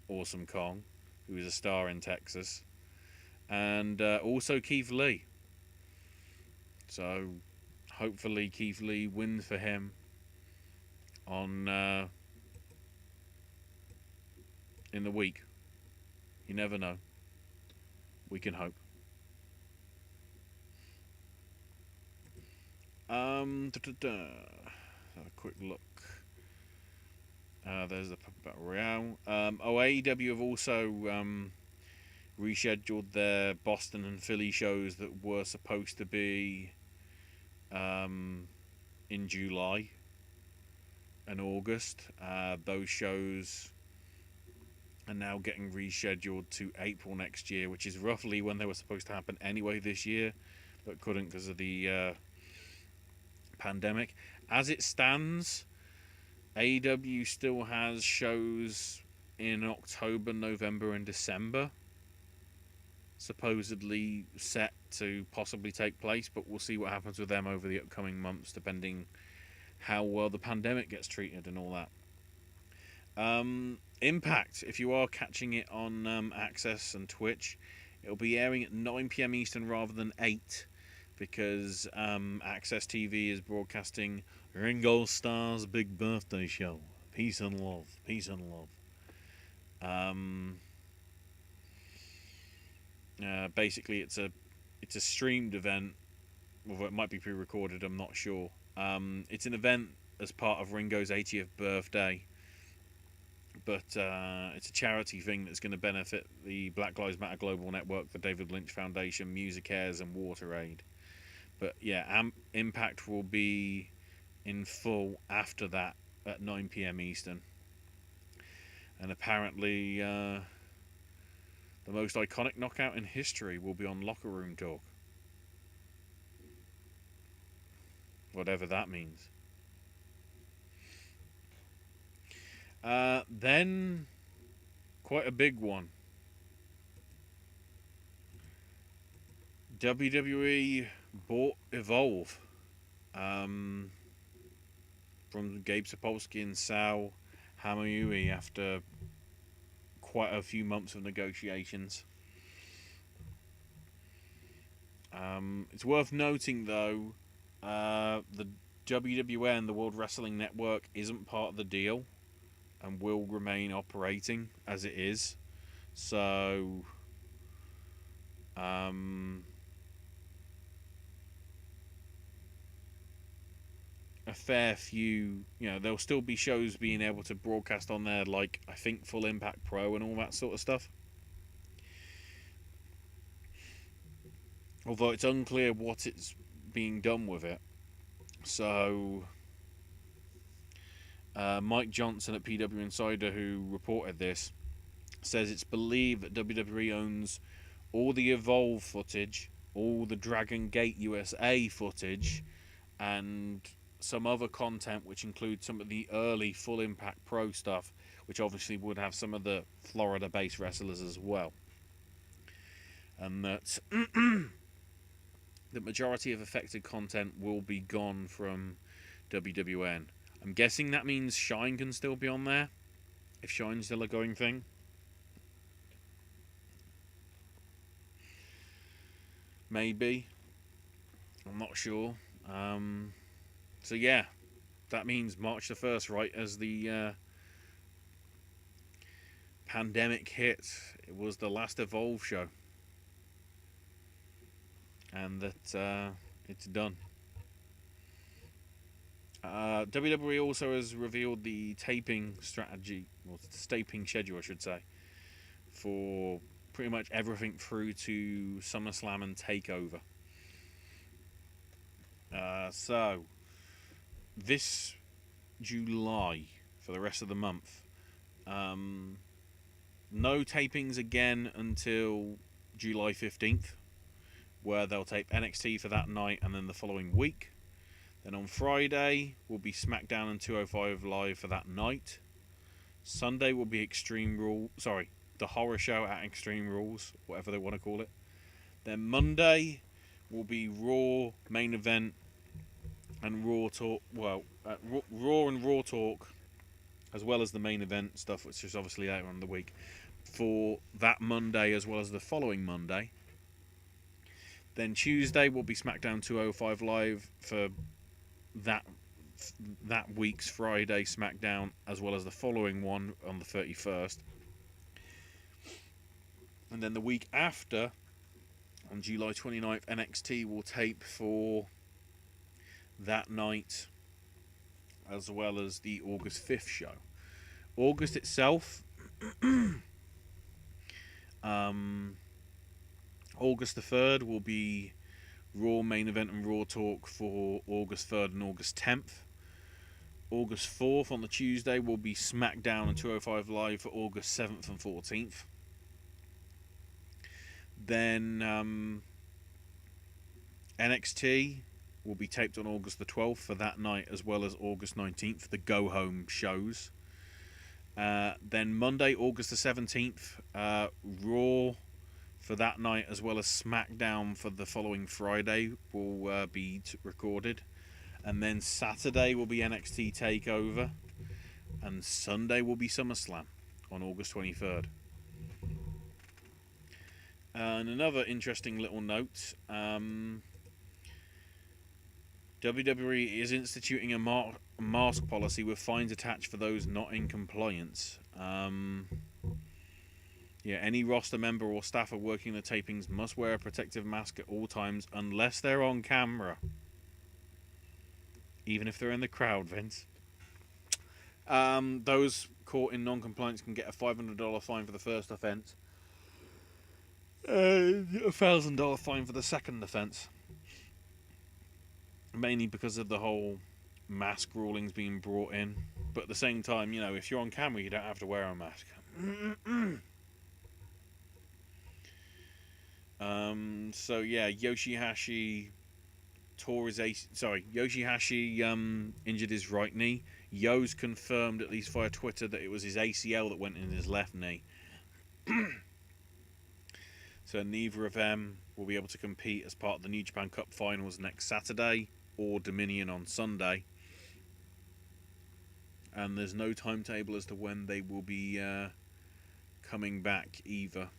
Speaker 1: Awesome Kong, who is a star in Texas, and also Keith Lee. So hopefully Keith Lee wins for him on in the week. You never know. We can hope. Have a quick look. There's the Battle Royale. AEW have also rescheduled their Boston and Philly shows that were supposed to be in July and August. Those shows are now getting rescheduled to April next year, which is roughly when they were supposed to happen anyway this year, but couldn't because of the pandemic. As it stands, AEW still has shows in October, November, and December, supposedly set to possibly take place, but we'll see what happens with them over the upcoming months, depending how well the pandemic gets treated and all that. Impact, if you are catching it on Access and Twitch, it'll be airing at 9 PM Eastern rather than 8, because Access TV is broadcasting Ringo Starr's big birthday show. Peace and love. Peace and love. Basically, it's a streamed event. Although it might be pre-recorded, I'm not sure. It's an event as part of Ringo's 80th birthday, but it's a charity thing that's going to benefit the Black Lives Matter Global Network, the David Lynch Foundation, Music Airs, and Water Aid. But yeah, Impact will be in full after that at 9 PM Eastern. And apparently, the most iconic knockout in history will be on Locker Room Talk. Whatever that means. Then, quite a big one. WWE bought Evolve. From Gabe Sapolsky and Sal Hamayui after quite a few months of negotiations. It's worth noting, though, the WWN, the World Wrestling Network, isn't part of the deal and will remain operating as it is. So, a fair few, there'll still be shows being able to broadcast on there, like, I think, Full Impact Pro and all that sort of stuff. Although it's unclear what it's being done with it. So, Mike Johnson at PW Insider, who reported this, says it's believed that WWE owns all the Evolve footage, all the Dragon Gate USA footage, and some other content, which includes some of the early Full Impact Pro stuff, which obviously would have some of the Florida-based wrestlers as well. And that the majority of affected content will be gone from WWN. I'm guessing that means Shine can still be on there, if Shine's still a going thing. Maybe. I'm not sure. So yeah, that means March the 1st, right as the pandemic hit, it was the last Evolve show. And that it's done. WWE also has revealed the taping strategy, or taping schedule, I should say, for pretty much everything through to SummerSlam and TakeOver. So, this July, for the rest of the month, no tapings again until July 15th, where they'll tape NXT for that night and then the following week. Then on Friday will be SmackDown and 205 Live for that night. Sunday will be the horror show at Extreme Rules, whatever they want to call it. Then Monday will be Raw main event and Raw Talk. Well, Raw and Raw Talk, as well as the main event stuff, which is obviously later on in the week, for that Monday as well as the following Monday. Then Tuesday will be SmackDown 205 Live for that week's Friday SmackDown, as well as the following one on the 31st. And then the week after, on July 29th, NXT will tape for that night, as well as the August 5th show. August itself, August the 3rd will be Raw main event and Raw Talk for August 3rd and August 10th. August 4th on the Tuesday will be SmackDown and 205 Live for August 7th and 14th. Then NXT will be taped on August the 12th for that night, as well as August 19th, the go-home shows. Then Monday, August the 17th, Raw for that night, as well as SmackDown for the following Friday will be recorded. And then Saturday will be NXT TakeOver. And Sunday will be SummerSlam on August 23rd. And another interesting little note, WWE is instituting a mask policy with fines attached for those not in compliance. Any roster member or staffer working the tapings must wear a protective mask at all times unless they're on camera. Even if they're in the crowd, Vince. Those caught in non-compliance can get a $500 fine for the first offence. A $1,000 fine for the second offence. Mainly because of the whole mask rulings being brought in. But at the same time, if you're on camera, you don't have to wear a mask. Yoshihashi injured his right knee. Yo's confirmed, at least via Twitter, that it was his ACL that went in his left knee. So neither of them will be able to compete as part of the New Japan Cup Finals next Saturday or Dominion on Sunday. And there's no timetable as to when they will be coming back either.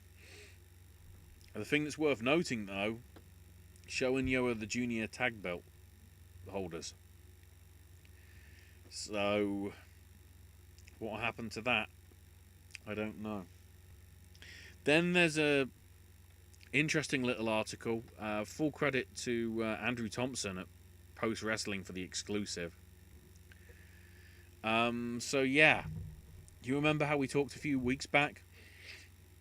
Speaker 1: The thing that's worth noting, though, Sho and Yo are the junior tag belt holders. So, what happened to that? I don't know. Then there's a interesting little article. Full credit to Andrew Thompson at Post Wrestling for the exclusive. You remember how we talked a few weeks back?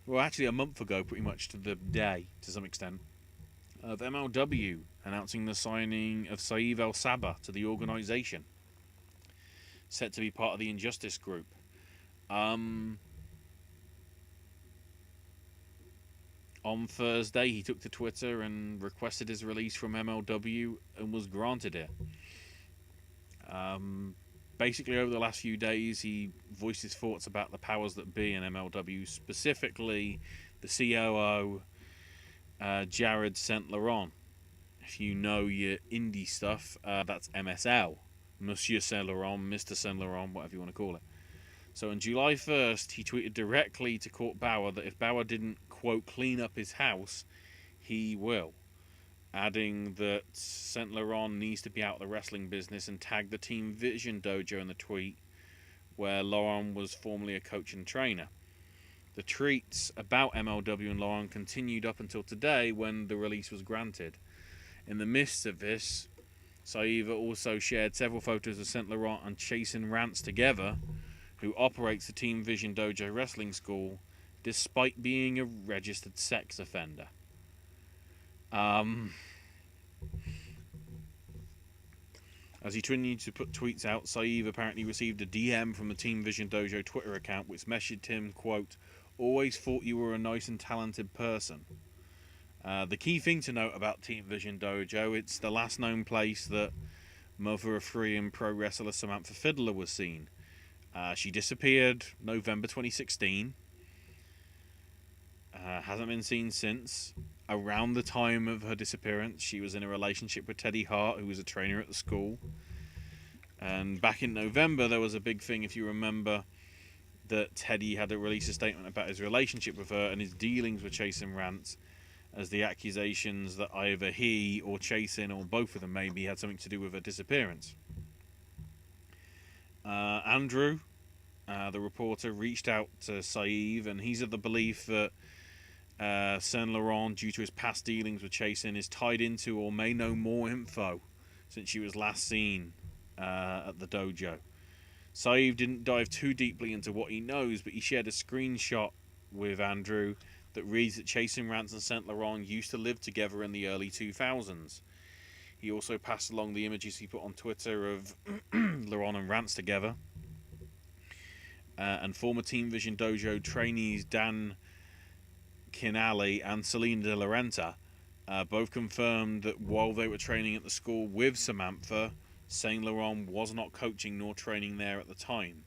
Speaker 1: Well, actually a month ago, pretty much to the day, to some extent, of MLW announcing the signing of Saeed El Sabah to the organisation, set to be part of the Injustice Group. On Thursday, he took to Twitter and requested his release from MLW and was granted it. basically, over the last few days, he voiced his thoughts about the powers that be in MLW, specifically the COO, Jared St. Laurent. If you know your indie stuff, that's MSL. Monsieur Saint Laurent, Mr. Saint Laurent, whatever you want to call it. So on July 1st, he tweeted directly to Court Bauer that if Bauer didn't, quote, clean up his house, he will. Adding that Saint Laurent needs to be out of the wrestling business, and tagged the Team Vision dojo in the tweet, where Laurent was formerly a coach and trainer. The tweets about MLW and Laurent continued up until today, when the release was granted. In the midst of this, Saiva also shared several photos of Saint Laurent and Chasen Rance together, who operates the Team Vision Dojo Wrestling School, despite being a registered sex offender. As he continued to put tweets out, Saiv apparently received a DM from the Team Vision Dojo Twitter account, which messaged him, quote, "Always thought you were a nice and talented person." The key thing to note about Team Vision Dojo, it's the last known place that mother of three and pro wrestler Samantha Fiddler was seen. She disappeared November 2016. Hasn't been seen since. Around the time of her disappearance, she was in a relationship with Teddy Hart, who was a trainer at the school. And back in November, there was a big thing, if you remember, that Teddy had to release a statement about his relationship with her and his dealings with Chasen Rance, as the accusations that either he or Chasen, or both of them maybe, had something to do with her disappearance. Andrew, the reporter, reached out to Saiv, and he's of the belief that Saint Laurent, due to his past dealings with Chasen, is tied into or may know more info since she was last seen at the dojo. Saiv didn't dive too deeply into what he knows, but he shared a screenshot with Andrew that reads that Chasen Rance and Saint Laurent used to live together in the early 2000s. He also passed along the images he put on Twitter of Laurent and Rance together. And former Team Vision Dojo trainees Dan Kinali and Selena De Laurenta both confirmed that while they were training at the school with Samantha, Saint Laurent was not coaching nor training there at the time.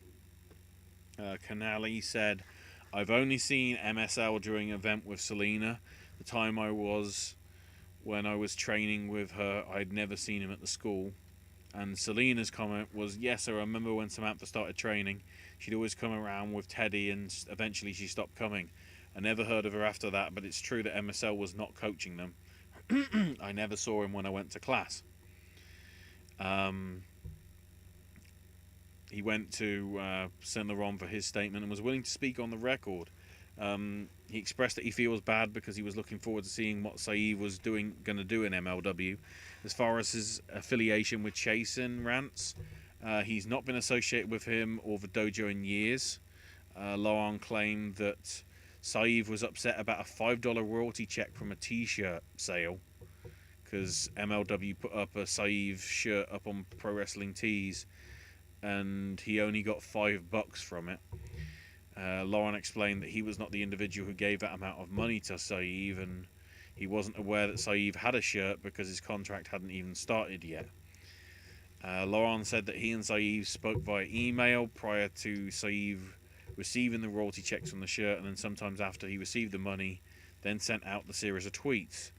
Speaker 1: Kinali said, "I've only seen MSL during an event with Selena. The time when I was training with her, I'd never seen him at the school." And Selena's comment was, "Yes, I remember when Samantha started training. She'd always come around with Teddy, and eventually she stopped coming. I never heard of her after that, but it's true that MSL was not coaching them. I never saw him when I went to class." He went to Saint Laurent for his statement and was willing to speak on the record. He expressed that he feels bad because he was looking forward to seeing what Saiv was going to do in MLW. As far as his affiliation with Chasen Rance, he's not been associated with him or the dojo in years. Laurent claimed that Saiv was upset about a $5 royalty check from a t-shirt sale, because MLW put up a Saiv shirt up on Pro Wrestling Tees, and he only got $5 from it. Laurent explained that he was not the individual who gave that amount of money to Saiv, and he wasn't aware that Saiv had a shirt because his contract hadn't even started yet. Laurent said that he and Saiv spoke via email prior to Saiv receiving the royalty checks on the shirt, and then sometimes after he received the money, then sent out the series of tweets.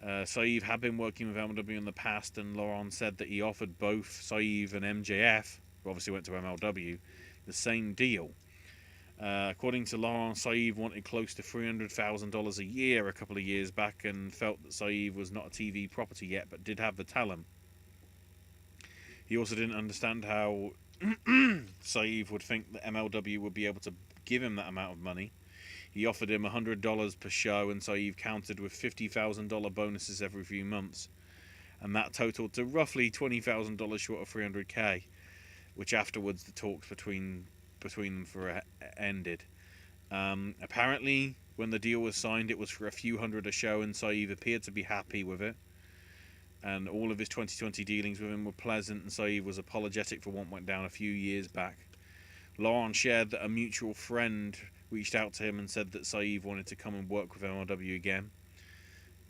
Speaker 1: Saiv had been working with MLW in the past, and Laurent said that he offered both Saiv and MJF, who obviously went to MLW, the same deal. According to Laurent, Saiv wanted close to $300,000 a year a couple of years back, and felt that Saiv was not a TV property yet, but did have the talent. He also didn't understand how Saiv would think that MLW would be able to give him that amount of money. He offered him $100 per show, and Saiv countered with $50,000 bonuses every few months, and that totaled to roughly $20,000 short of $300K, which afterwards the talks between them ended. Apparently, when the deal was signed, it was for a few hundred a show, and Saiv appeared to be happy with it. And all of his 2020 dealings with him were pleasant, and Saiv was apologetic for what went down a few years back. Laurent shared that a mutual friend reached out to him and said that Saiv wanted to come and work with MLW again.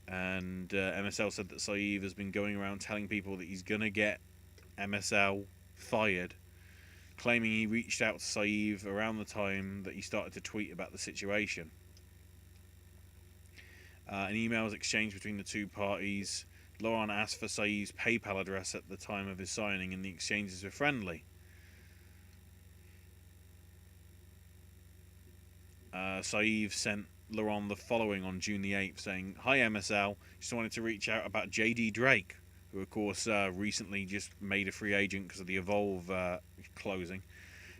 Speaker 1: And MSL said that Saiv has been going around telling people that he's going to get MSL fired claiming he reached out to Saeed around the time that he started to tweet about the situation. An email was exchanged between the two parties. Laurent asked for Saeed's PayPal address at the time of his signing, and the exchanges were friendly. Saeed sent Laurent the following on June the 8th, saying, "Hi MSL, just wanted to reach out about JD Drake, who of course recently just made a free agent because of the Evolve closing.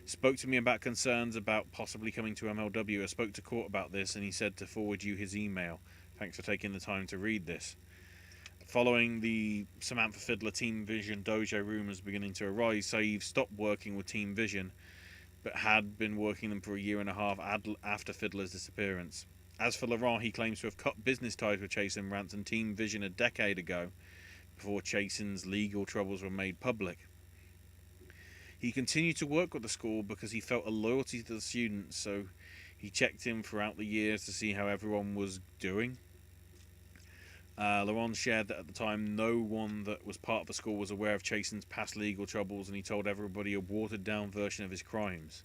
Speaker 1: Spoke to me about concerns about possibly coming to MLW. I spoke to Court about this and he said to forward you his email. Thanks for taking the time to read this." Following the Samantha Fiddler Team Vision dojo rumours beginning to arise, Saeed stopped working with Team Vision, but had been working them for a year and a half after Fiddler's disappearance. As for Laurent, he claims to have cut business ties with Chasen Rance and Team Vision a decade ago, before Chasen's legal troubles were made public. He continued to work with the school because he felt a loyalty to the students, so he checked in throughout the years to see how everyone was doing. Laurent shared that at the time no one that was part of the school was aware of Chasen's past legal troubles, and he told everybody a watered down version of his crimes.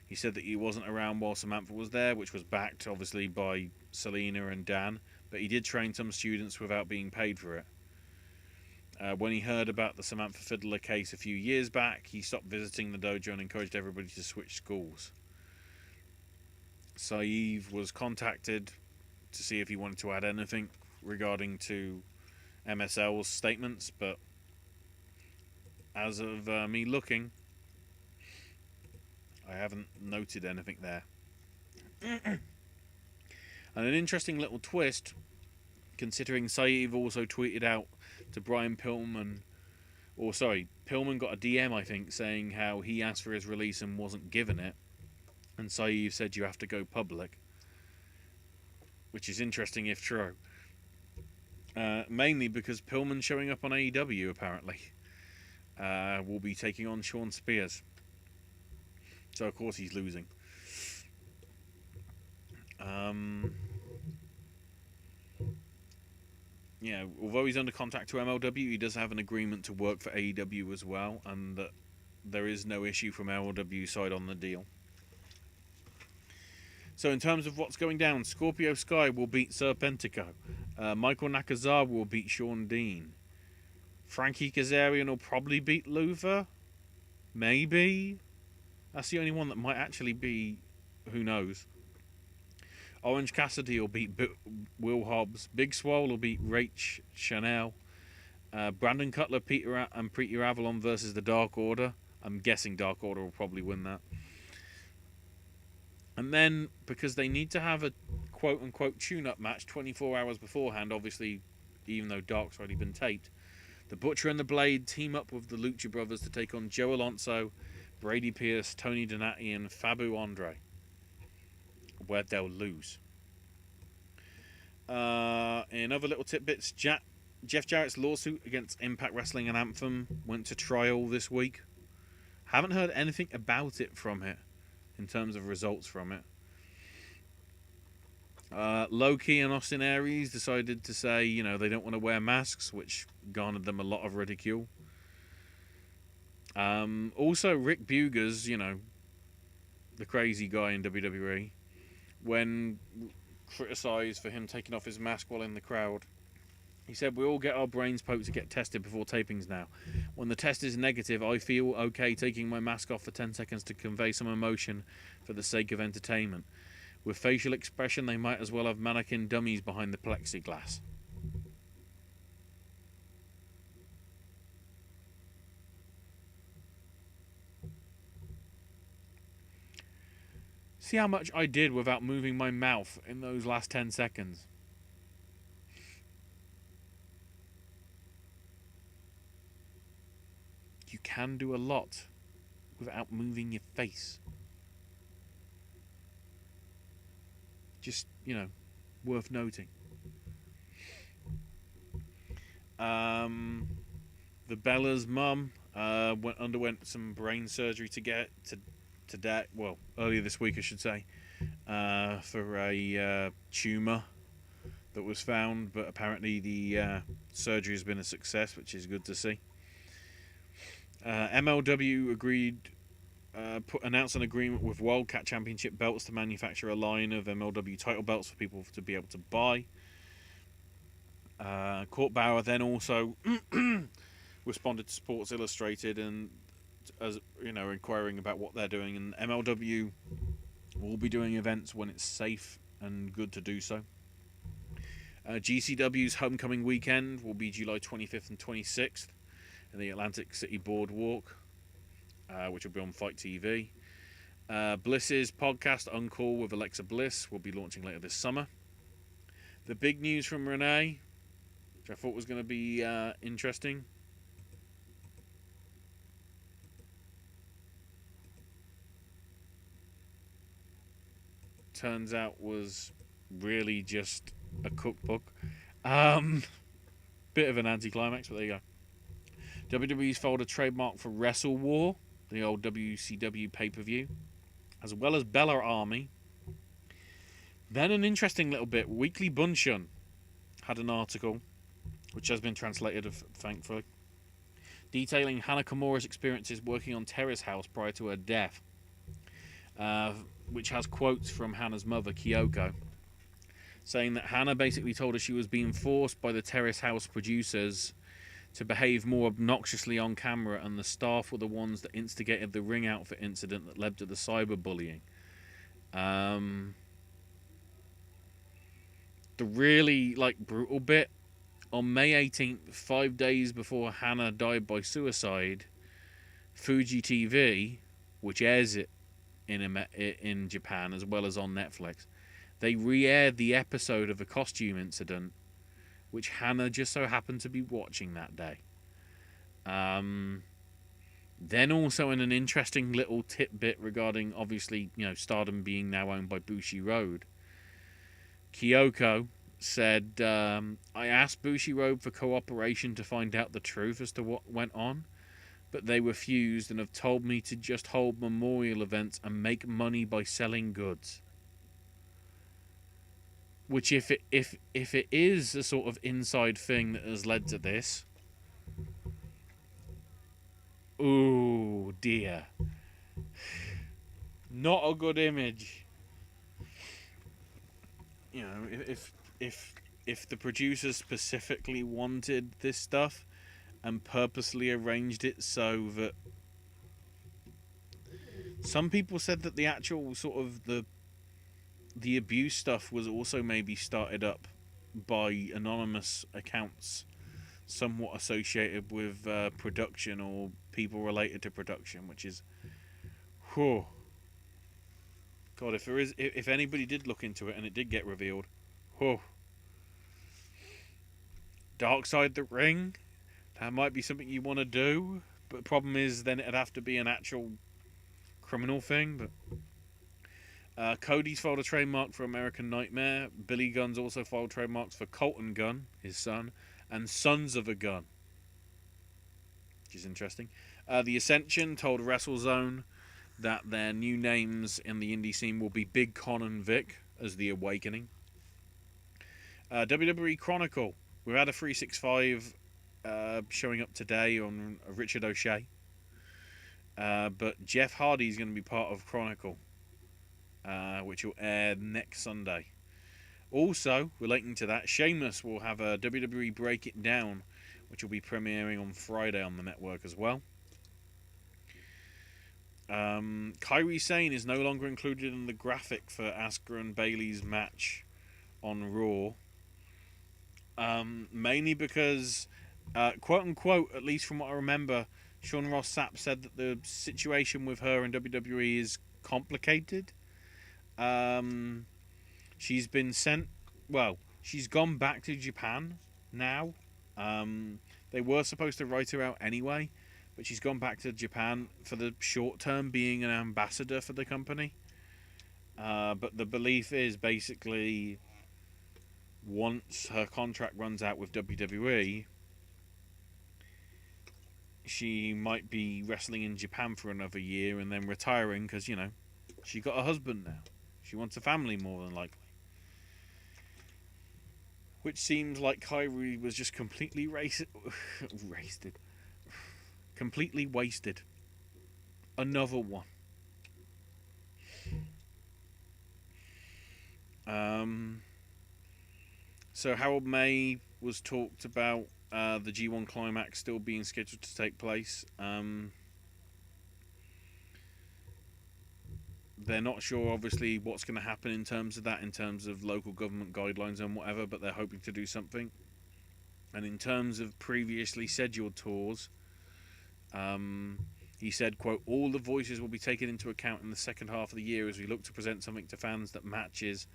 Speaker 1: He said that he wasn't around while Samantha was there, which was backed obviously by Selena and Dan, but he did train some students without being paid for it. When he heard about the Samantha Fiddler case a few years back, he stopped visiting the dojo and encouraged everybody to switch schools. Saeed was contacted to see if he wanted to add anything regarding to MSL's statements, but as of me looking, I haven't noted anything there. And an interesting little twist, considering Saeed also tweeted out to Brian Pillman, Pillman got a DM, I think, saying how he asked for his release and wasn't given it, and Saeed said you have to go public, which is interesting if true. Mainly because Pillman showing up on AEW apparently will be taking on Sean Spears, so of course he's losing. Yeah, although he's under contract to MLW, he does have an agreement to work for AEW as well, and that there is no issue from MLW side on the deal. So in terms of what's going down, Scorpio Sky will beat Serpentico. Michael Nakazawa will beat Sean Dean. Frankie Kazarian will probably beat Luther. Maybe. That's the only one that might actually be. Who knows? Orange Cassidy will beat Will Hobbs. Big Swole will beat Rach Chanel. Brandon Cutler, and Preeti Avalon versus the Dark Order. I'm guessing Dark Order will probably win that. And then, because they need to have a quote-unquote tune-up match 24 hours beforehand, obviously, even though Dark's already been taped, the Butcher and the Blade team up with the Lucha Brothers to take on Joe Alonso, Brady Pierce, Tony Donati, and Fabu Andre, where they'll lose. In other little tidbits, Jeff Jarrett's lawsuit against Impact Wrestling and Anthem went to trial this week. Haven't heard anything about it from it, in terms of results from it. Low-Key and Austin Aries decided to say, they don't want to wear masks, which garnered them a lot of ridicule. Also, Rick Bugers, the crazy guy in WWE, when criticised for him taking off his mask while in the crowd, he said, "We all get our brains poked to get tested before tapings now. When the test is negative, I feel okay taking my mask off for 10 seconds to convey some emotion for the sake of entertainment. With facial expression, they might as well have mannequin dummies behind the plexiglass." See how much I did without moving my mouth in those last 10 seconds. You can do a lot without moving your face. Just, worth noting. The Bella's mum underwent some brain surgery today, earlier this week I should say, for a tumour that was found, but apparently the surgery has been a success, which is good to see. MLW agreed announced an agreement with Wildcat Championship belts to manufacture a line of MLW title belts for people to be able to buy. Court Bauer then also responded to Sports Illustrated and, as you know, inquiring about what they're doing, and MLW will be doing events when it's safe and good to do so. GCW's homecoming weekend will be July 25th and 26th in the Atlantic City Boardwalk, which will be on Fight TV. Bliss's podcast Uncool with Alexa Bliss will be launching later this summer. The big news from Renee, which I thought was going to be interesting. Turns out was really just a cookbook. Bit of an anticlimax, but there you go. WWE's filed a trademark for Wrestle War, the old WCW pay-per-view, as well as Bella Army. Then an interesting little bit. Weekly Bunshun had an article, which has been translated, thankfully, detailing Hana Kimura's experiences working on Terrace House prior to her death, which has quotes from Hana's mother, Kyoko, saying that Hana basically told her she was being forced by the Terrace House producers to behave more obnoxiously on camera, and the staff were the ones that instigated the ring outfit incident that led to the cyberbullying. The really brutal bit, on May 18th, 5 days before Hana died by suicide, Fuji TV, which airs it in Japan as well as on Netflix, they re-aired the episode of the costume incident, which Hana just so happened to be watching that day. Then also in an interesting little tidbit regarding, obviously, Stardom being now owned by Bushiroad, Kyoko said, I asked Bushiroad for cooperation to find out the truth as to what went on, but they refused and have told me to just hold memorial events and make money by selling goods. Which, if it is a sort of inside thing that has led to this, ooh dear, not a good image. If the producers specifically wanted this stuff and purposely arranged it so that, some people said that the actual sort of the abuse stuff was also maybe started up by anonymous accounts somewhat associated with production or people related to production, which is, whew. God, if anybody did look into it and it did get revealed, whew. Dark Side the Ring, that might be something you want to do, but the problem is then it'd have to be an actual criminal thing. But Cody's filed a trademark for American Nightmare. Billy Gunn's also filed trademarks for Colton Gunn, his son, and Sons of a Gun, which is interesting. The Ascension told WrestleZone that their new names in the indie scene will be Big Con and Vic as The Awakening. WWE Chronicle. We had a 365 showing up today on Richard O'Shea. But Jeff Hardy is going to be part of Chronicle, which will air next Sunday. Also, relating to that, Sheamus will have a WWE Break It Down, which will be premiering on Friday on the network as well. Kairi Sane is no longer included in the graphic for Asuka and Bayley's match on Raw. Mainly because, quote unquote, at least from what I remember, Sean Ross Sapp said that the situation with her in WWE is complicated. She's been sent, she's gone back to Japan now. They were supposed to write her out anyway, but she's gone back to Japan for the short term being an ambassador for the company. But the belief is basically once her contract runs out with WWE, she might be wrestling in Japan for another year and then retiring because, she got a husband now. She wants a family more than likely. Which seems like Kairi was just completely completely wasted. Another one. Um, so Harold May was talked about the G1 Climax still being scheduled to take place. They're not sure, obviously, what's going to happen in terms of that, in terms of local government guidelines and whatever, but they're hoping to do something. And in terms of previously scheduled tours, he said, quote, all the voices will be taken into account in the second half of the year as we look to present something to fans that matches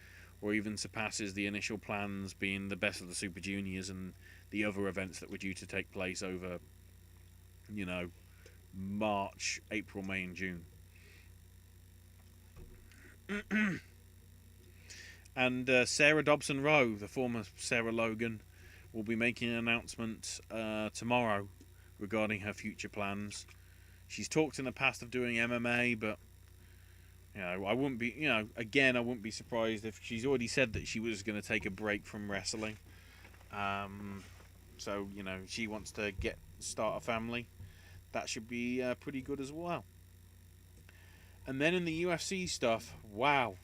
Speaker 1: or even surpasses the initial plans, being the best of the Super Juniors and the other events that were due to take place over, March, April, May, and June. And Sarah Dobson Rowe, the former Sarah Logan, will be making an announcement tomorrow regarding her future plans. She's talked in the past of doing MMA, but I wouldn't be, again, I wouldn't be surprised if she's already said that she was going to take a break from wrestling. So she wants to start a family. That should be pretty good as well. And then in the UFC stuff, wow,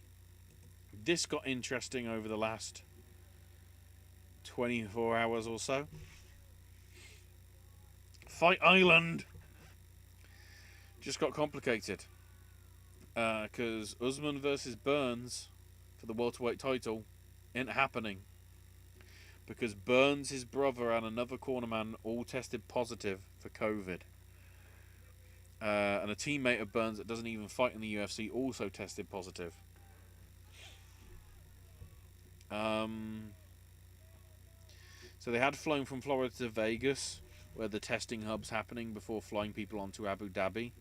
Speaker 1: this got interesting over the last 24 hours or so. Fight Island just got complicated because Usman versus Burns for the welterweight title ain't happening because Burns, his brother, and another cornerman all tested positive for COVID. And a teammate of Burns that doesn't even fight in the UFC also tested positive. So they had flown from Florida to Vegas, where the testing hub's happening, before flying people onto Abu Dhabi.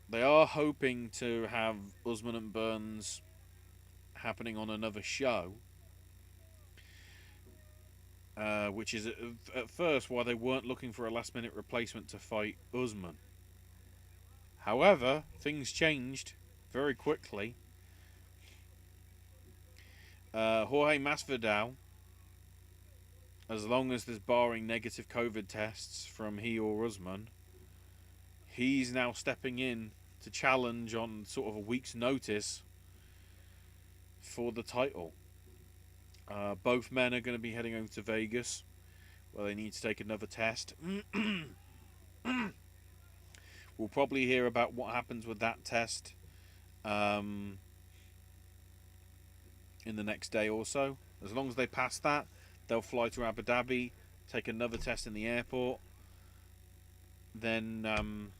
Speaker 1: They are hoping to have Usman and Burns happening on another show, which is at first why they weren't looking for a last-minute replacement to fight Usman. However, things changed very quickly. Jorge Masvidal, as long as there's barring negative COVID tests from he or Usman, he's now stepping in to challenge on sort of a week's notice for the title. Both men are going to be heading over to Vegas, where they need to take another test. We'll probably hear about what happens with that test in the next day or so. As long as they pass that, they'll fly to Abu Dhabi, take another test in the airport, then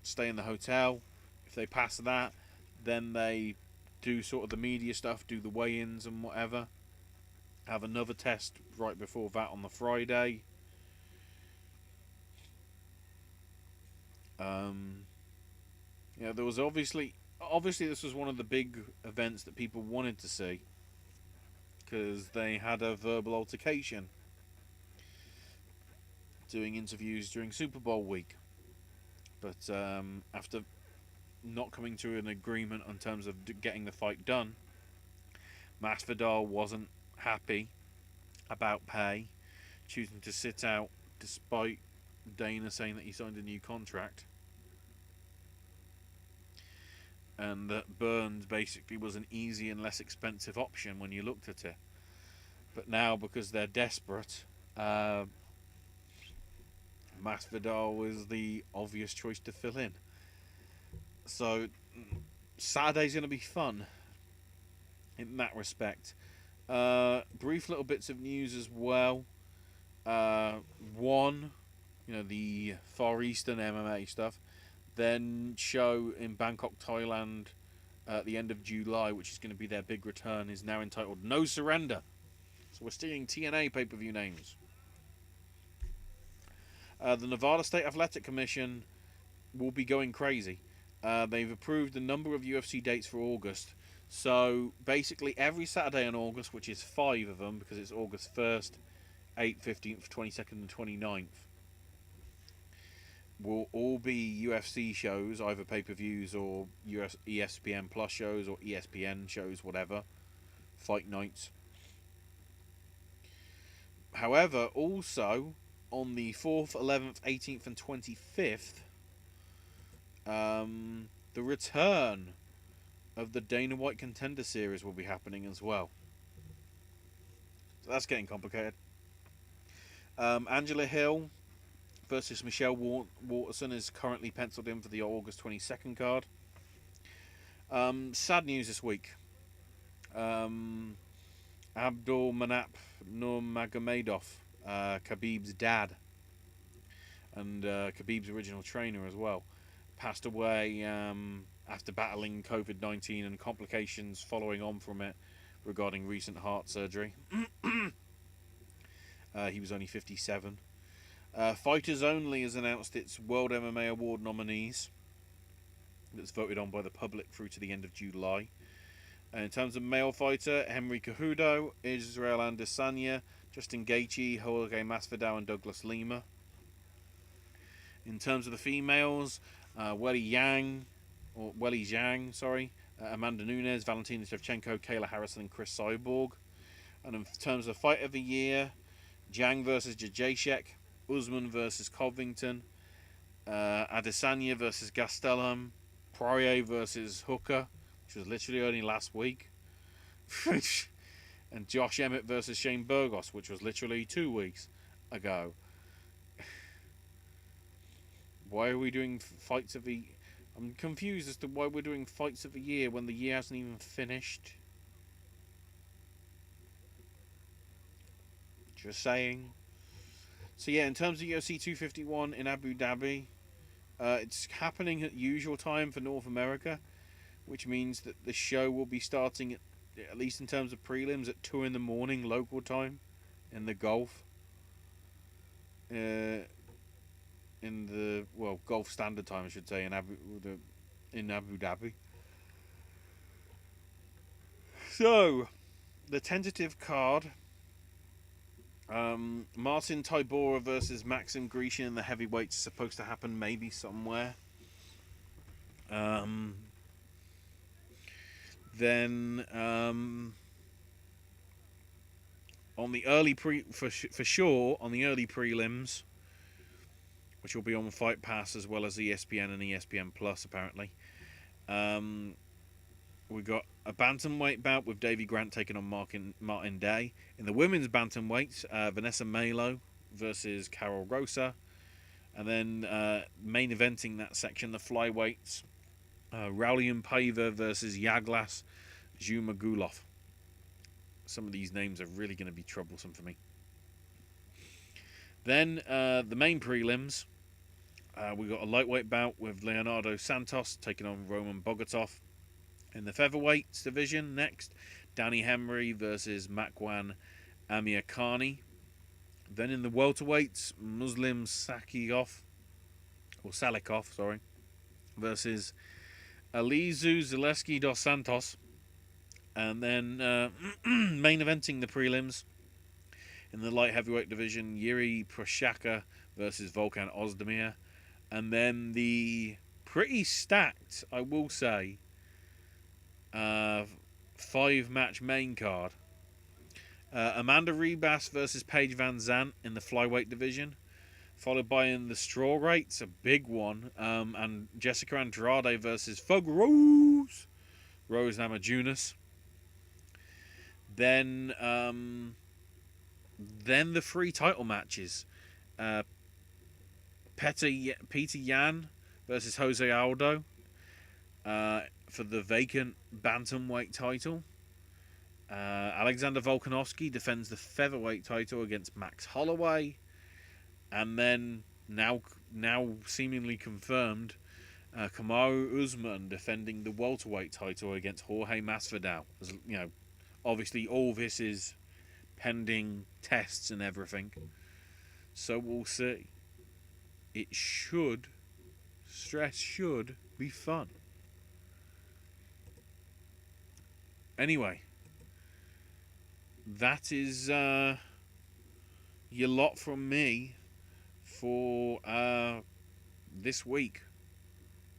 Speaker 1: stay in the hotel. If they pass that, then they do sort of the media stuff, do the weigh-ins and whatever. Have another test right before that on the Friday. There was obviously this was one of the big events that people wanted to see, because they had a verbal altercation doing interviews during Super Bowl week. But after not coming to an agreement in terms of getting the fight done, Masvidal wasn't happy about pay, choosing to sit out despite Dana saying that he signed a new contract, and that Burns basically was an easy and less expensive option when you looked at it. But now, because they're desperate, Masvidal is the obvious choice to fill in. So Saturday's going to be fun in that respect. Brief little bits of news as well. One, the Far Eastern MMA stuff. Then show in Bangkok, Thailand at the end of July, which is going to be their big return, is now entitled No Surrender. So we're seeing TNA pay-per-view names. The Nevada State Athletic Commission will be going crazy. They've approved a number of UFC dates for August. So basically every Saturday in August, which is 5 of them, because it's August 1st, 8th, 15th, 22nd and 29th, will all be UFC shows, either pay-per-views or ESPN Plus shows or ESPN shows, whatever, fight nights. However, also on the 4th, 11th, 18th and 25th, the return of the Dana White Contender Series will be happening as well. So that's getting complicated. Angela Hill versus Michelle Waterson is currently penciled in for the August 22nd card. Sad news this week. Abdul Manap Nurmagomedov, Khabib's dad, and Khabib's original trainer as well, passed away after battling COVID-19 and complications following on from it regarding recent heart surgery. He was only 57. Fighters Only has announced its World MMA Award nominees that's voted on by the public through to the end of July. In terms of male fighter, Henry Cejudo, Israel Adesanya, Justin Gaethje, Jorge Masvidal and Douglas Lima. In terms of the females, Weili Zhang, Amanda Nunes, Valentina Shevchenko, Kayla Harrison and Chris Cyborg. And in terms of fight of the year, Zhang versus Jacek, Usman versus Covington, Adesanya versus Gastelum, Poirier versus Hooker, which was literally only last week, and Josh Emmett versus Shane Burgos, which was literally 2 weeks ago. Why are we doing fights of the... I'm confused as to why we're doing fights of the year when the year hasn't even finished. Just saying. So yeah, in terms of UFC 251 in Abu Dhabi, it's happening at usual time for North America, which means that the show will be starting at least in terms of prelims at 2 in the morning local time in the Gulf. Gulf Standard Time, I should say, in Abu Dhabi. So, the tentative card: Marcin Tybura versus Maxim Grishin in the heavyweights is supposed to happen maybe somewhere. Then on the early for sure on the early prelims, which will be on Fight Pass as well as ESPN and ESPN Plus apparently. We got a bantamweight bout with Davey Grant taking on Martin Day. In the women's bantamweights, Vanessa Melo versus Carol Rosa, and then main eventing that section, the flyweights, Raulian Paiva versus Yaglas Zhumagulov. Some of these names are really going to be troublesome for me. Then the main prelims, we got a lightweight bout with Leonardo Santos taking on Roman Bogotov. In the featherweights division, next, Danny Henry versus Makwan Amirkhani. Then in the welterweights, Muslim Salikov versus Alizu Zaleski dos Santos. And then main eventing the prelims, in the light heavyweight division, Yuri Prochazka versus Volkan Ozdemir. And then the pretty stacked, I will say, 5-match main card. Amanda Ribas versus Paige Van Zandt in the flyweight division, followed by in the straw rates, a big one, and Jessica Andrade versus Fug Rose Namajunas. Then the 3 title matches, Peter Yan versus Jose Aldo for the vacant bantamweight title. Alexander Volkanovski defends the featherweight title against Max Holloway. And then, now seemingly confirmed, Kamaru Usman defending the welterweight title against Jorge Masvidal. As, you know, obviously all this is pending tests and everything. So we'll see. It should be fun. Anyway, that is your lot from me for this week.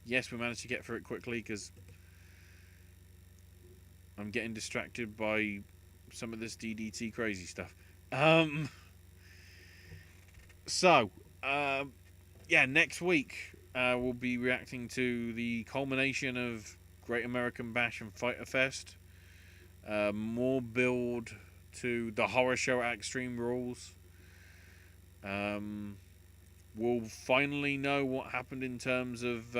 Speaker 1: Yes, we managed to get through it quickly because I'm getting distracted by some of this DDT crazy stuff. Next week we'll be reacting to the culmination of Great American Bash and Fyter Fest. More build to the horror show at Extreme Rules. We'll finally know what happened in terms of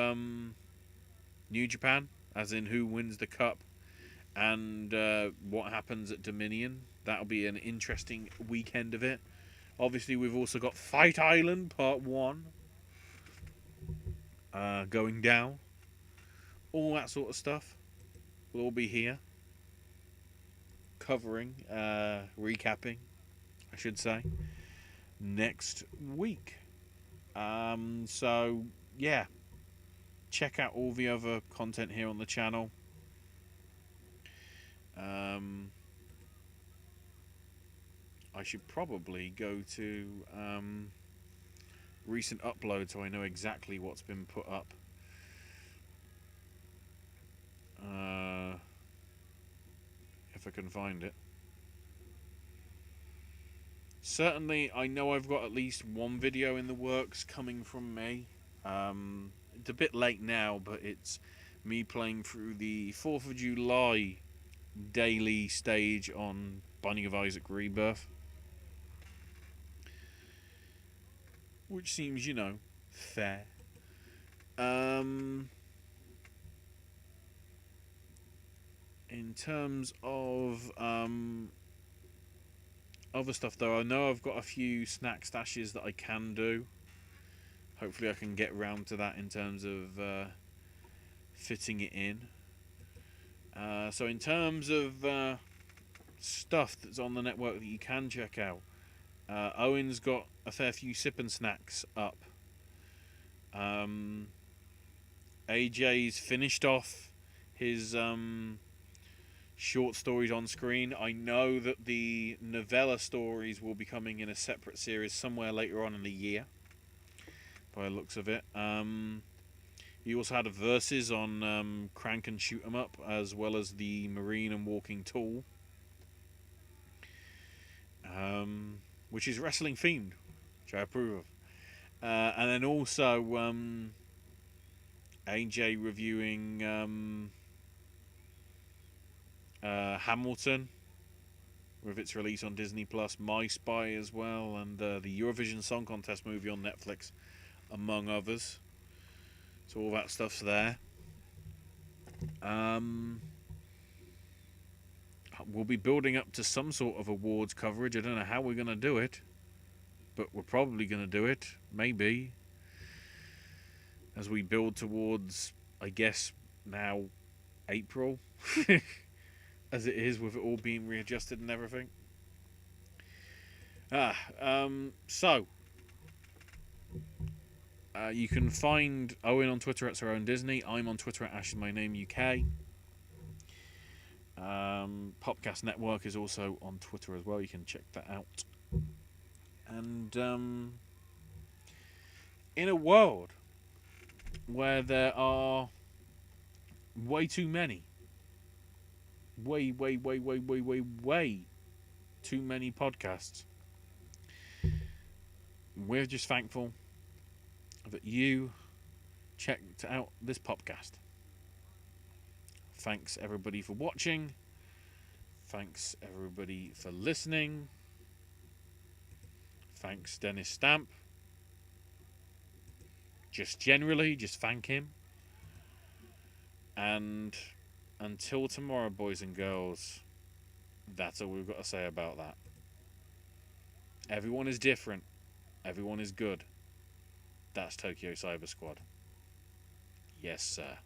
Speaker 1: New Japan, as in who wins the cup, and what happens at Dominion. That'll be an interesting weekend of it. Obviously, we've also got Fight Island Part 1 going down. All that sort of stuff will all be here. Covering, recapping, I should say, next week. So, yeah. Check out all the other content here on the channel. I should probably go to recent uploads so I know exactly what's been put up. If I can find it. Certainly, I know I've got at least one video in the works coming from me. It's a bit late now, but it's me playing through the 4th of July daily stage on Binding of Isaac Rebirth. Which seems, fair. In terms of other stuff, though, I know I've got a few snack stashes that I can do. Hopefully I can get round to that in terms of fitting it in. So in terms of stuff that's on the network that you can check out, Owen's got a fair few sip and snacks up. AJ's finished off his short stories on screen. I know that the novella stories will be coming in a separate series somewhere later on in the year, by the looks of it. He also had a versus on Crank and Shoot 'em Up, as well as the Marine and Walking Tool, which is wrestling themed, which I approve of. And then also AJ reviewing Hamilton with its release on Disney Plus, My Spy as well, and the Eurovision Song Contest movie on Netflix, among others. So all that stuff's there. We'll be building up to some sort of awards coverage. I don't know how we're going to do it, but we're probably going to do it, maybe, as we build towards, I guess, now April, as it is with it all being readjusted and everything. So you can find Owen on Twitter at Sir Owen Disney. I'm on Twitter at AshIsMyNameUK. Popcast Network is also on Twitter as well. You can check that out. And in a world where there are way too many, way too many podcasts, we're just thankful that you checked out this podcast. Thanks everybody for watching. Thanks everybody for listening. Thanks Dennis Stamp. Just generally, just thank him. And until tomorrow, boys and girls, that's all we've got to say about that. Everyone is different. Everyone is good. That's Tokyo Cyber Squad. Yes, sir.